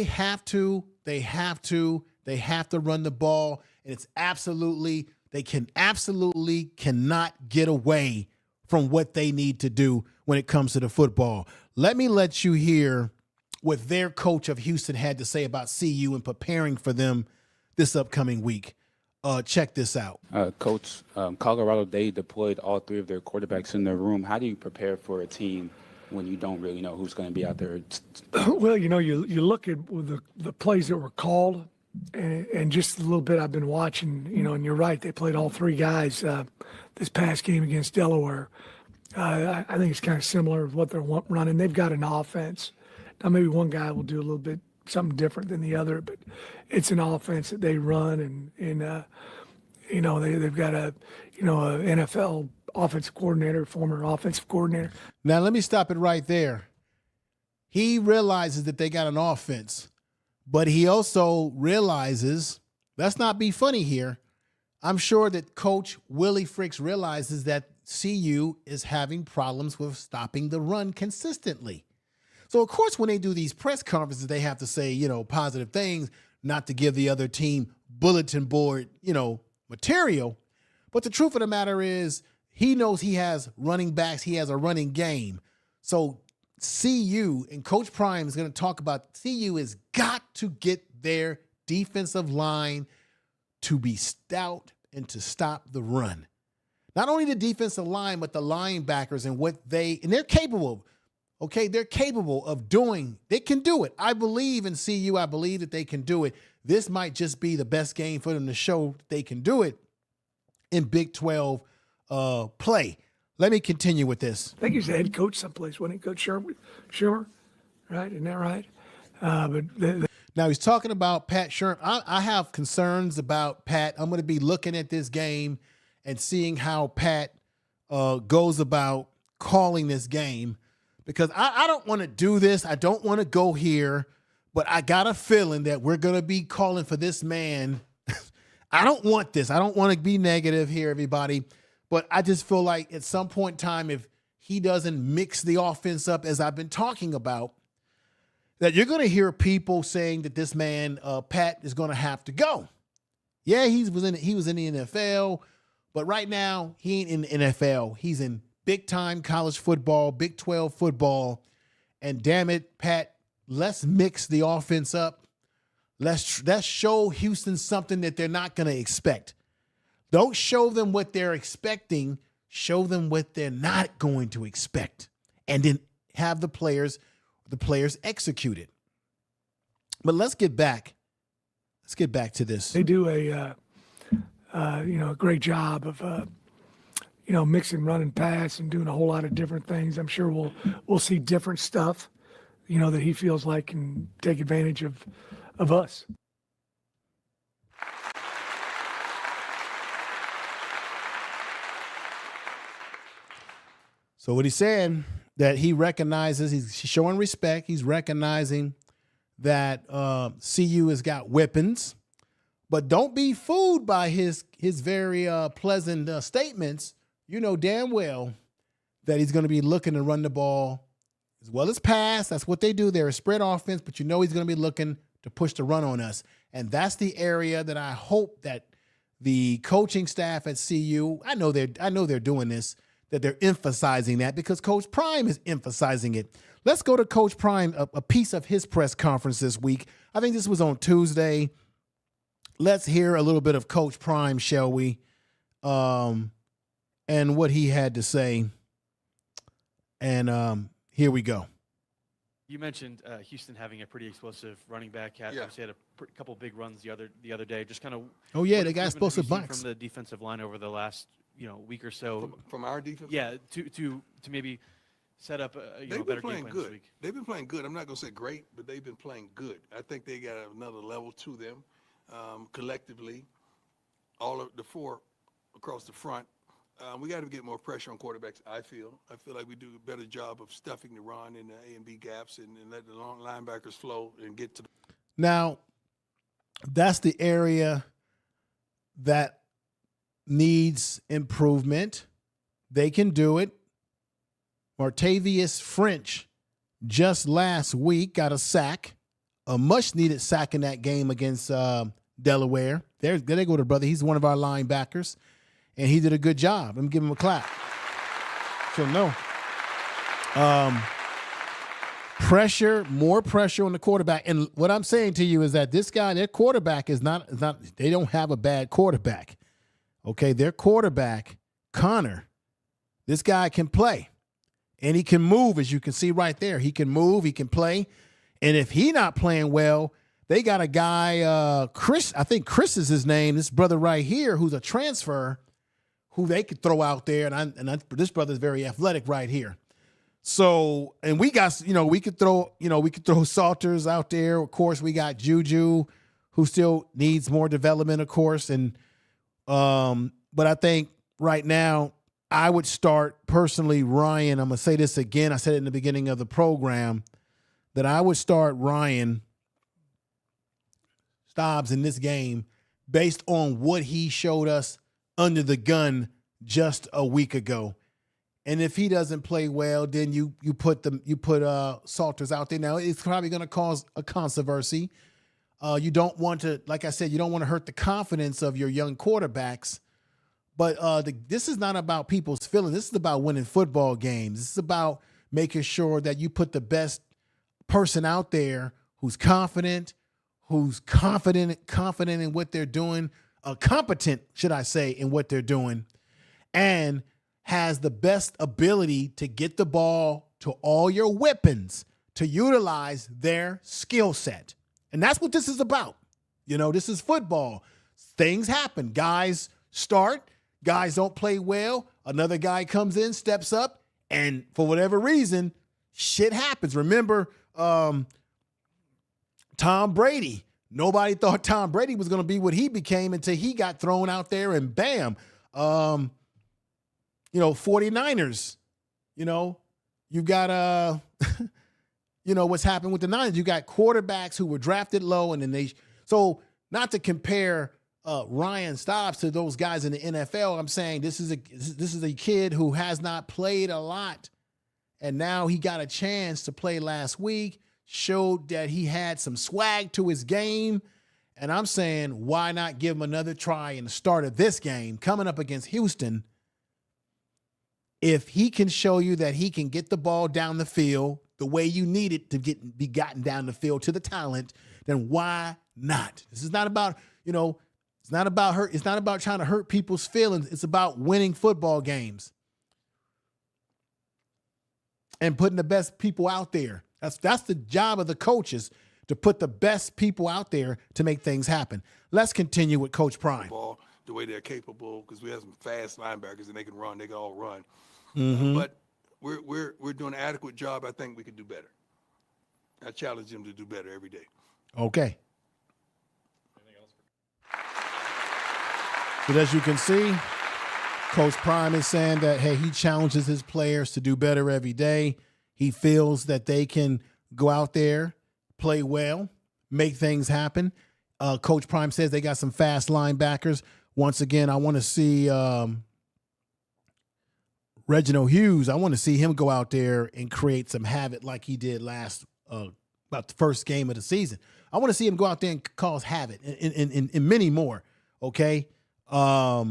S1: have to run the ball, and they cannot get away from what they need to do when it comes to the football. Let me let you hear what their coach of Houston had to say about CU and preparing for them this upcoming week. Check this out.
S5: Coach, Colorado, they deployed all 3 of their quarterbacks in their room. How do you prepare for a team when you don't really know who's going to be out there?
S6: Well, you look at the plays that were called, and just a little bit I've been watching, and you're right, they played all 3 guys this past game against Delaware. I think it's kind of similar with what they're running. They've got an offense. Now, maybe one guy will do a little bit something different than the other, but it's an offense that they run, and they've got a NFL offensive coordinator, former offensive coordinator.
S1: Now, let me stop it right there. He realizes that they got an offense, but he also realizes, let's not be funny here, I'm sure that Coach Willie Fritz realizes that CU is having problems with stopping the run consistently. So, of course, when they do these press conferences, they have to say, positive things, not to give the other team bulletin board, material. But the truth of the matter is, he knows he has running backs. He has a running game. So CU, and Coach Prime is going to talk about, CU has got to get their defensive line to be stout and to stop the run. Not only the defensive line, but the linebackers and they're capable of. Okay, they're capable of doing. They can do it. I believe in CU. I believe that they can do it. This might just be the best game for them to show they can do it in Big 12 play. Let me continue with this.
S6: I think he's the head coach someplace, wasn't he, Coach Schumer? Right? Isn't that right?
S1: Now, he's talking about Pat Sherm. I have concerns about Pat. I'm going to be looking at this game and seeing how Pat goes about calling this game, because I don't want to do this. I don't want to go here, but I got a feeling that we're going to be calling for this man. I don't want this. I don't want to be negative here, everybody, but I just feel like at some point in time, if he doesn't mix the offense up as I've been talking about, that you're going to hear people saying that this man, Pat, is going to have to go. Yeah, he was in the NFL, but right now he ain't in the NFL. He's in big-time college football, Big 12 football, and damn it, Pat, let's mix the offense up. Let's show Houston something that they're not going to expect. Don't show them what they're expecting. Show them what they're not going to expect, and then have the players execute it. But let's get back to this.
S6: They do a great job of mixing run and pass and doing a whole lot of different things. I'm sure we'll see different stuff, that he feels like can take advantage of us.
S1: So what he's saying, that he recognizes, he's showing respect. He's recognizing that CU has got weapons, but don't be fooled by his very pleasant statements. You know damn well that he's going to be looking to run the ball as well as pass. That's what they do. They're a spread offense, but he's going to be looking to push the run on us. And that's the area that I hope that the coaching staff at CU, I know they're doing this, that they're emphasizing that, because Coach Prime is emphasizing it. Let's go to Coach Prime, a piece of his press conference this week. I think this was on Tuesday. Let's hear a little bit of Coach Prime, shall we? And what he had to say. And here we go.
S7: You mentioned Houston having a pretty explosive running back. He had a couple big runs the other day. Just kind of.
S1: Oh yeah, they got explosive bunks
S7: from the defensive line over the last week or so.
S4: From our defense.
S7: Yeah, to maybe set up a better game plan this week.
S4: They've been playing good. I'm not going to say great, but they've been playing good. I think they got another level to them collectively. All of the 4 across the front We got to get more pressure on quarterbacks, I feel. I feel like we do a better job of stuffing the run in the A and B gaps and let the long linebackers flow and get to the.
S1: Now, that's the area that needs improvement. They can do it. Martavius French just last week got a sack, a much-needed sack in that game against Delaware. There they go to brother. He's one of our linebackers, and he did a good job. I'm giving him a clap. So, no. Pressure, more pressure on the quarterback. And what I'm saying to you is that this guy, their quarterback is not, they don't have a bad quarterback. Okay, their quarterback, Connor, this guy can play. And he can move, as you can see right there. He can move, he can play. And if he not playing well, they got a guy, Chris, I think Chris is his name, this brother right here, who's a transfer, who they could throw out there. And this brother's very athletic right here. So, and we got, we could throw Salters out there. Of course, we got Juju, who still needs more development, of course. And, but I think right now, I would start personally Ryan. I'm going to say this again. I said it in the beginning of the program that I would start Ryan Stobbs in this game based on what he showed us under the gun just a week ago. And if he doesn't play well, then you put Salters out there. Now, it's probably going to cause a controversy. You don't want to, like I said, you don't want to hurt the confidence of your young quarterbacks. But this is not about people's feelings. This is about winning football games. This is about making sure that you put the best person out there who's confident in what they're doing, competent, should I say, in what they're doing, and has the best ability to get the ball to all your weapons to utilize their skill set. And that's what this is about. This is football. Things happen. Guys start. Guys don't play well. Another guy comes in, steps up, and for whatever reason, shit happens. Remember Tom Brady. Nobody thought Tom Brady was going to be what he became until he got thrown out there, and bam. 49ers, you got, what's happened with the Niners. You got quarterbacks who were drafted low, and then so not to compare Ryan Stobbs to those guys in the NFL. I'm saying this is a kid who has not played a lot, and now he got a chance to play last week, showed that he had some swag to his game, and I'm saying why not give him another try in the start of this game coming up against Houston. If he can show you that he can get the ball down the field the way you need it to be gotten down the field to the talent, then why not? This is not about, it's not about hurt. It's not about trying to hurt people's feelings. It's about winning football games and putting the best people out there. That's the job of the coaches, to put the best people out there to make things happen. Let's continue with Coach Prime.
S4: Ball the way they're capable, because we have some fast linebackers and they can run. They can all run.
S1: Mm-hmm.
S4: But we're doing an adequate job. I think we could do better. I challenge them to do better every day.
S1: Okay. But as you can see, Coach Prime is saying that, hey, he challenges his players to do better every day. He feels that they can go out there, play well, make things happen. Coach Prime says they got some fast linebackers. Once again, I want to see Reginald Hughes. I want to see him go out there and create some havoc like he did about the first game of the season. I want to see him go out there and cause havoc and many more, okay? I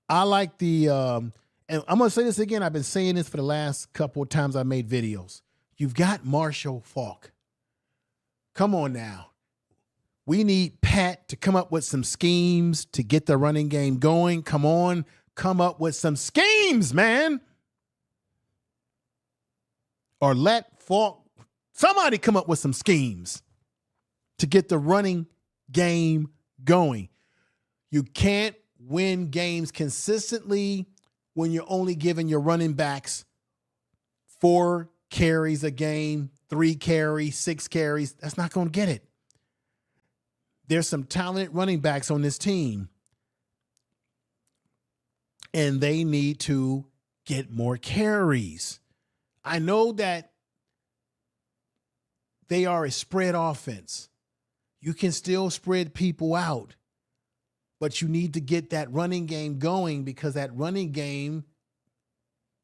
S1: like the and I'm going to say this again. I've been saying this for the last couple of times I made videos. You've got Marshall Faulk. Come on now. We need Pat to come up with some schemes to get the running game going. Come on. Come up with some schemes, man. Or let Faulk, somebody come up with some schemes to get the running game going. You can't win games consistently when you're only giving your running backs 4 carries a game, 3 carries, 6 carries. That's not going to get it. There's some talented running backs on this team. and they need to get more carries. I know that they are a spread offense. You can still spread people out, but you need to get that running game going because that running game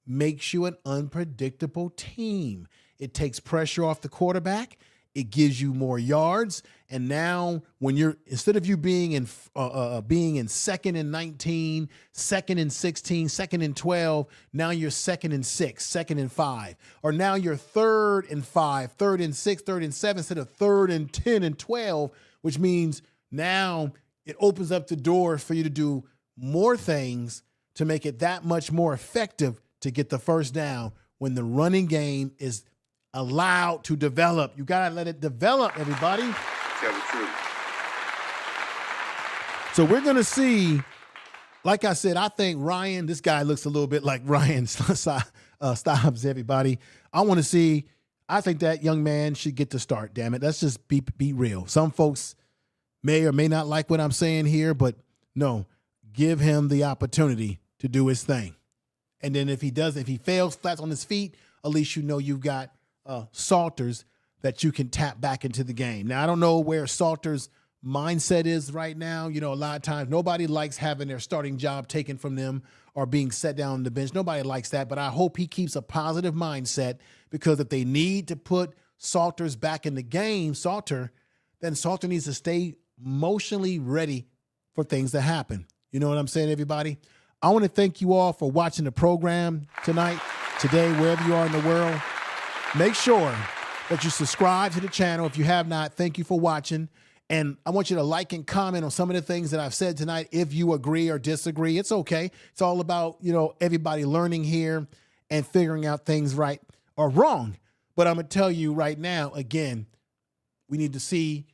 S1: makes you an unpredictable team. It takes pressure off the quarterback. It gives you more yards. And now when instead of you being in 2nd and 19, 2nd and 16, 2nd and 12, now you're 2nd and 6, 2nd and 5. Or now you're 3rd and 5, 3rd and 6, 3rd and 7 instead of 3rd and 10 and 12, which means now it opens up the door for you to do more things to make it that much more effective to get the first down when the running game is allowed to develop. You got to let it develop, everybody.
S3: Tell the truth.
S1: So we're going to see, like I said, I think Ryan, this guy looks a little bit like Ryan Stobbs, everybody. I think that young man should get to start, damn it. Let's just be real. Some folks may or may not like what I'm saying here, but no, give him the opportunity to do his thing. And then if he fails flat on his feet, at least you know you've got Salters that you can tap back into the game. Now, I don't know where Salters' mindset is right now. You know, a lot of times nobody likes having their starting job taken from them or being set down on the bench. Nobody likes that, but I hope he keeps a positive mindset because if they need to put Salters back in the game, then Salter needs to stay emotionally ready for things to happen. You know what I'm saying, everybody? I want to thank you all for watching the program tonight, today, wherever you are in the world. Make sure that you subscribe to the channel. If you have not, thank you for watching. And I want you to like and comment on some of the things that I've said tonight. If you agree or disagree, it's okay. It's all about, everybody learning here and figuring out things right or wrong. But I'm going to tell you right now, again, we need to see,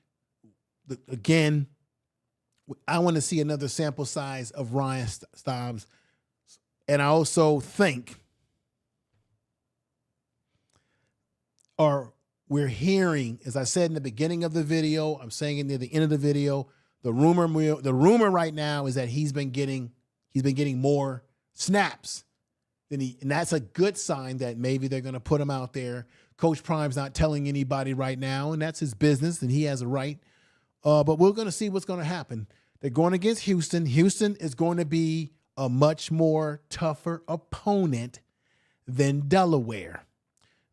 S1: I want to see another sample size of Ryan Stobbs. And I also think, or we're hearing, as I said in the beginning of the video, I'm saying it near the end of the video, the rumor right now is that he's been getting more snaps and that's a good sign that maybe they're going to put him out there. Coach Prime's not telling anybody right now, and that's his business, and he has a right. But we're going to see what's going to happen. They're going against Houston. Houston is going to be a much more tougher opponent than Delaware.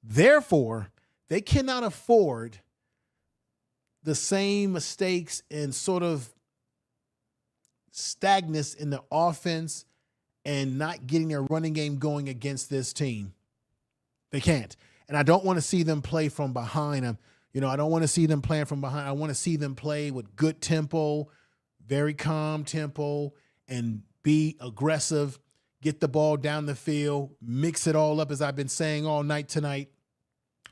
S1: Therefore, they cannot afford the same mistakes and sort of stagnance in the offense and not getting their running game going against this team. They can't. And I don't want to see them play from behind them. I don't want to see them playing from behind. I want to see them play with good tempo, very calm tempo, and be aggressive, get the ball down the field, mix it all up, as I've been saying all night tonight.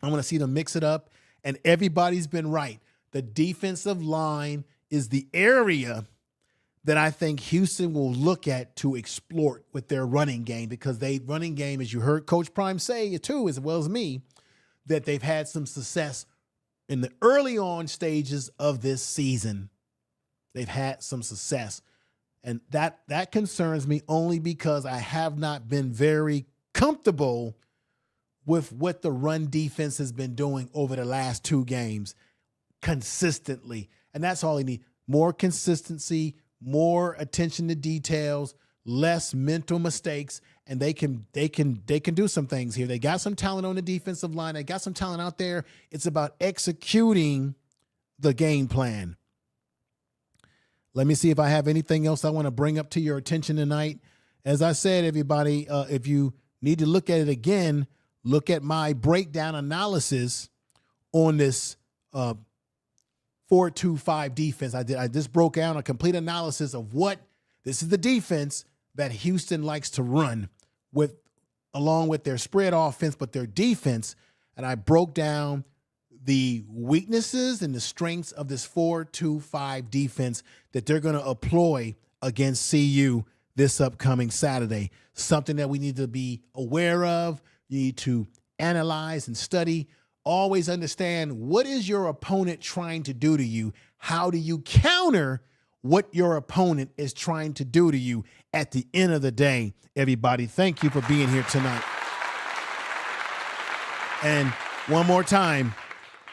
S1: I want to see them mix it up, and everybody's been right. The defensive line is the area that I think Houston will look at to exploit with their running game because running game, as you heard Coach Prime say too, as well as me, that they've had some success in the early on stages of this season. They've had some success, and that concerns me only because I have not been very comfortable with what the run defense has been doing over the last 2 games consistently. And that's all they need. More consistency, more attention to details, less mental mistakes, and they can do some things here. They got some talent on the defensive line. They got some talent out there. It's about executing the game plan. Let me see if I have anything else I want to bring up to your attention tonight. As I said, everybody, if you need to look at it again, look at my breakdown analysis on this 4-2-5 defense. I just broke down a complete analysis of what this is the defense that Houston likes to run with, along with their spread offense, but their defense. And I broke down the weaknesses and the strengths of this 4-2-5 defense that they're going to employ against CU this upcoming Saturday. Something that we need to be aware of. You need to analyze and study. Always understand, what is your opponent trying to do to you? How do you counter what your opponent is trying to do to you at the end of the day, everybody. Thank you for being here tonight. And one more time,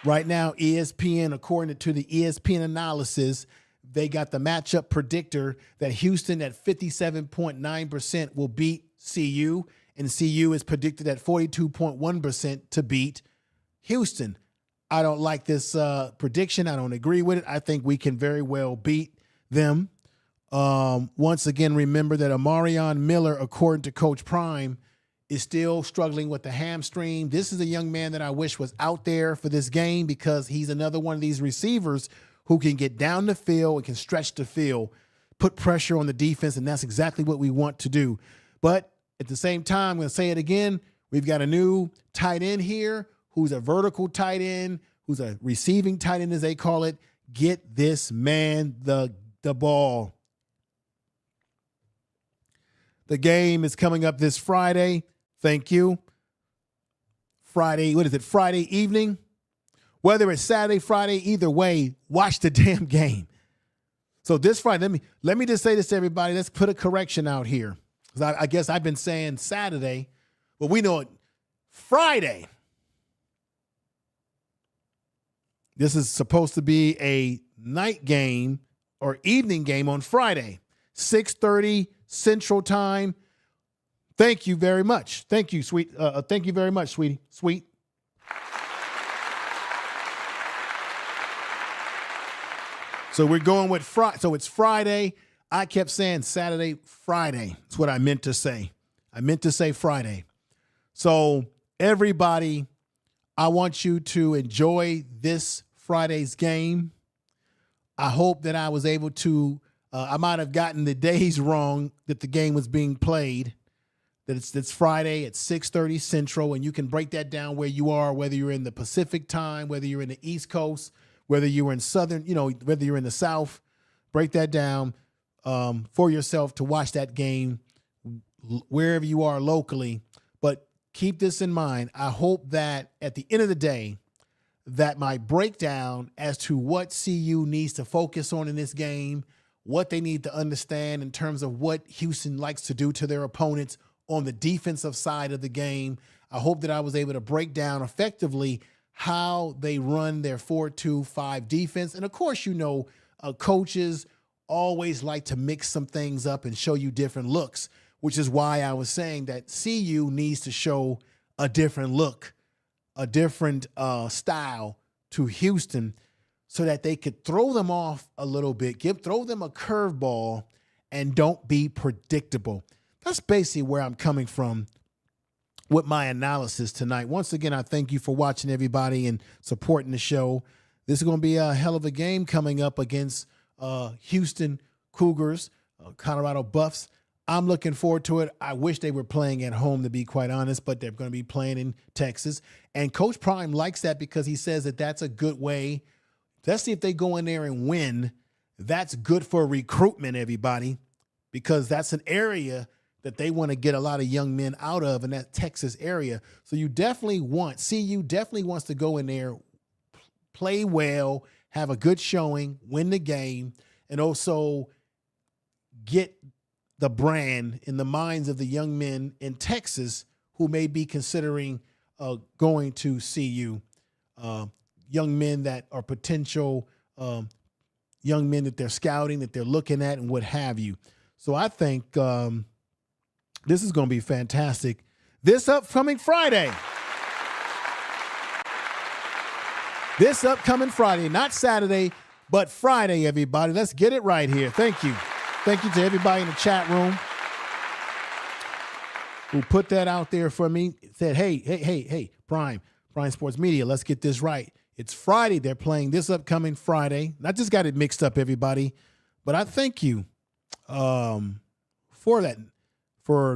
S1: right now, ESPN, according to the ESPN analysis, they got the matchup predictor that Houston at 57.9% will beat CU, and CU is predicted at 42.1% to beat Houston. I don't like this prediction. I don't agree with it. I think we can very well beat them. Once again, remember that Amarion Miller, according to Coach Prime, is still struggling with the hamstring. This is a young man that I wish was out there for this game because he's another one of these receivers who can get down the field and can stretch the field, put pressure on the defense, and that's exactly what we want to do. But at the same time, I'm going to say it again, we've got a new tight end here who's a vertical tight end, who's a receiving tight end, as they call it. Get this man the ball. The game is coming up this Friday. Thank you. Friday, what is it, Friday evening? Whether it's Saturday, Friday, either way, watch the damn game. So this Friday, let me just say this to everybody. Let's put a correction out here. I guess I've been saying Saturday, but we know it. Friday. This is supposed to be a night game or evening game on Friday, 6:30 Central Time. Thank you very much. Thank you, sweet. Thank you very much, sweetie. Sweet. So we're going with Friday. So it's Friday. I kept saying Saturday, Friday. That's what I meant to say. I meant to say Friday. So everybody, I want you to enjoy this Friday's game. I hope that I was able to, I might have gotten the days wrong that the game was being played, that it's Friday at 6:30 Central, and you can break that down where you are, whether you're in the Pacific time, whether you're in the East Coast, whether you're in Southern, whether you're in the South, break that down for yourself to watch that game wherever you are locally. But keep this in mind. I hope that at the end of the day, that my breakdown as to what CU needs to focus on in this game, what they need to understand in terms of what Houston likes to do to their opponents on the defensive side of the game, I hope that I was able to break down effectively how they run their 4-2-5 defense. And of course, coaches always like to mix some things up and show you different looks, which is why I was saying that CU needs to show a different look, a different style to Houston so that they could throw them off a little bit, throw them a curveball, and don't be predictable. That's basically where I'm coming from with my analysis tonight. Once again, I thank you for watching, everybody, and supporting the show. This is going to be a hell of a game coming up against Houston Cougars, Colorado Buffs. I'm looking forward to it. I wish they were playing at home, to be quite honest, but they're going to be playing in Texas. And Coach Prime likes that because he says that that's a good way. Let's see if they go in there and win. That's good for recruitment, everybody, because that's an area that they want to get a lot of young men out of in that Texas area. So CU definitely wants to go in there, play well, have a good showing, win the game, and also get the brand in the minds of the young men in Texas who may be considering going to CU. Young men that are potential young men that they're scouting, that they're looking at, and what have you. So I think this is going to be fantastic. This upcoming Friday. This upcoming Friday, not Saturday, but Friday, everybody. Let's get it right here. Thank you. Thank you to everybody in the chat room who put that out there for me. Said, hey, Prime Sports Media, let's get this right. It's Friday. They're playing this upcoming Friday. And I just got it mixed up, everybody. But I thank you for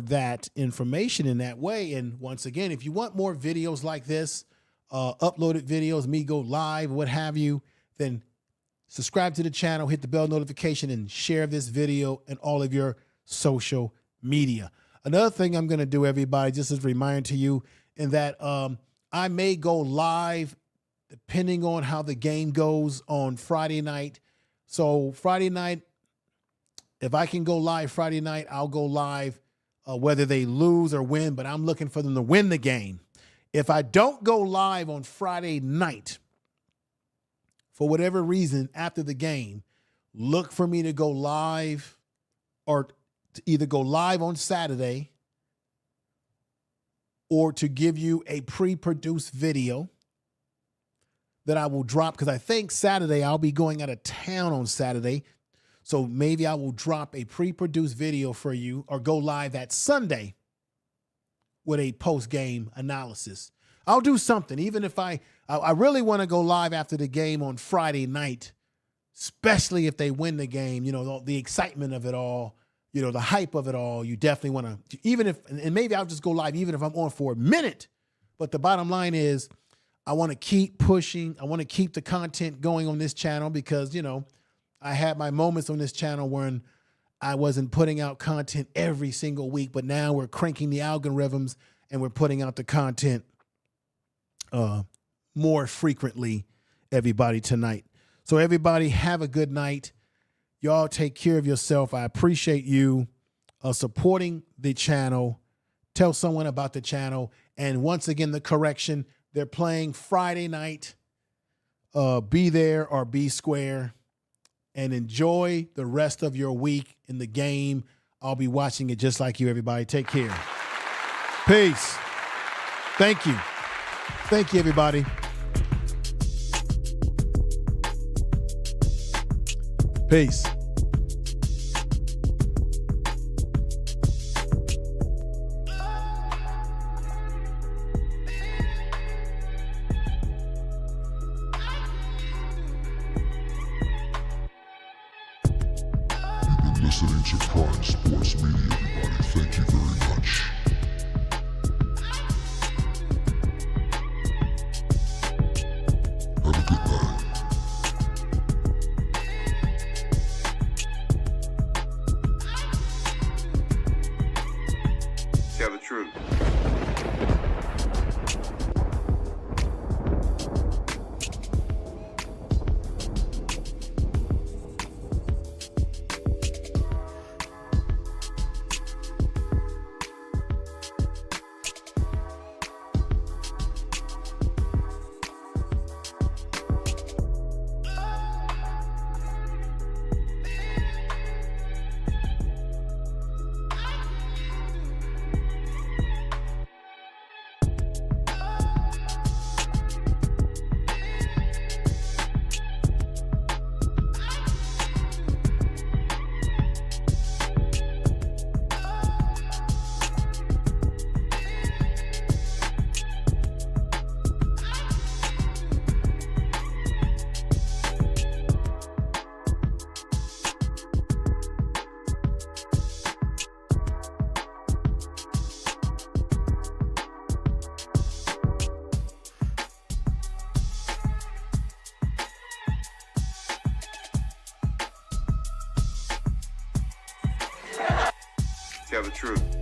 S1: that information in that way. And once again, if you want more videos like this, uploaded videos, me go live, what have you, then subscribe to the channel, hit the bell notification, and share this video in all of your social media. Another thing I'm going to do, everybody, just as a reminder to you, in that I may go live depending on how the game goes on Friday night. So Friday night, If I can go live Friday night, I'll go live whether they lose or win, but I'm looking for them to win the game. If I don't go live on Friday night, for whatever reason, after the game, look for me to go live or to either go live on Saturday or to give you a pre-produced video that I will drop, because I think Saturday I'll be going out of town on Saturday. So maybe I will drop a pre-produced video for you or go live that Sunday with a post-game analysis. I'll do something, even if I really want to go live after the game on Friday night, especially if they win the game, you know, the excitement of it all, you know, the hype of it all. You definitely want to, even if, and maybe I'll just go live even if I'm on for a minute. But the bottom line is I want to keep pushing. I want to keep the content going on this channel because, you know, I had my moments on this channel when I wasn't putting out content every single week, but now we're cranking the algorithms and we're putting out the content more frequently, everybody, tonight. So everybody have a good night. Y'all take care of yourself. I appreciate you supporting the channel. Tell someone about the channel. And once again, the correction, they're playing Friday night. Be there or be square. And enjoy the rest of your week in the game. I'll be watching it just like you, everybody. Take care. Peace. Thank you. Thank you, everybody. Peace.
S2: You've been listening to Prime Sports Media, everybody. Thank you very much. Have a good night.
S3: Tell the truth. Tell the truth.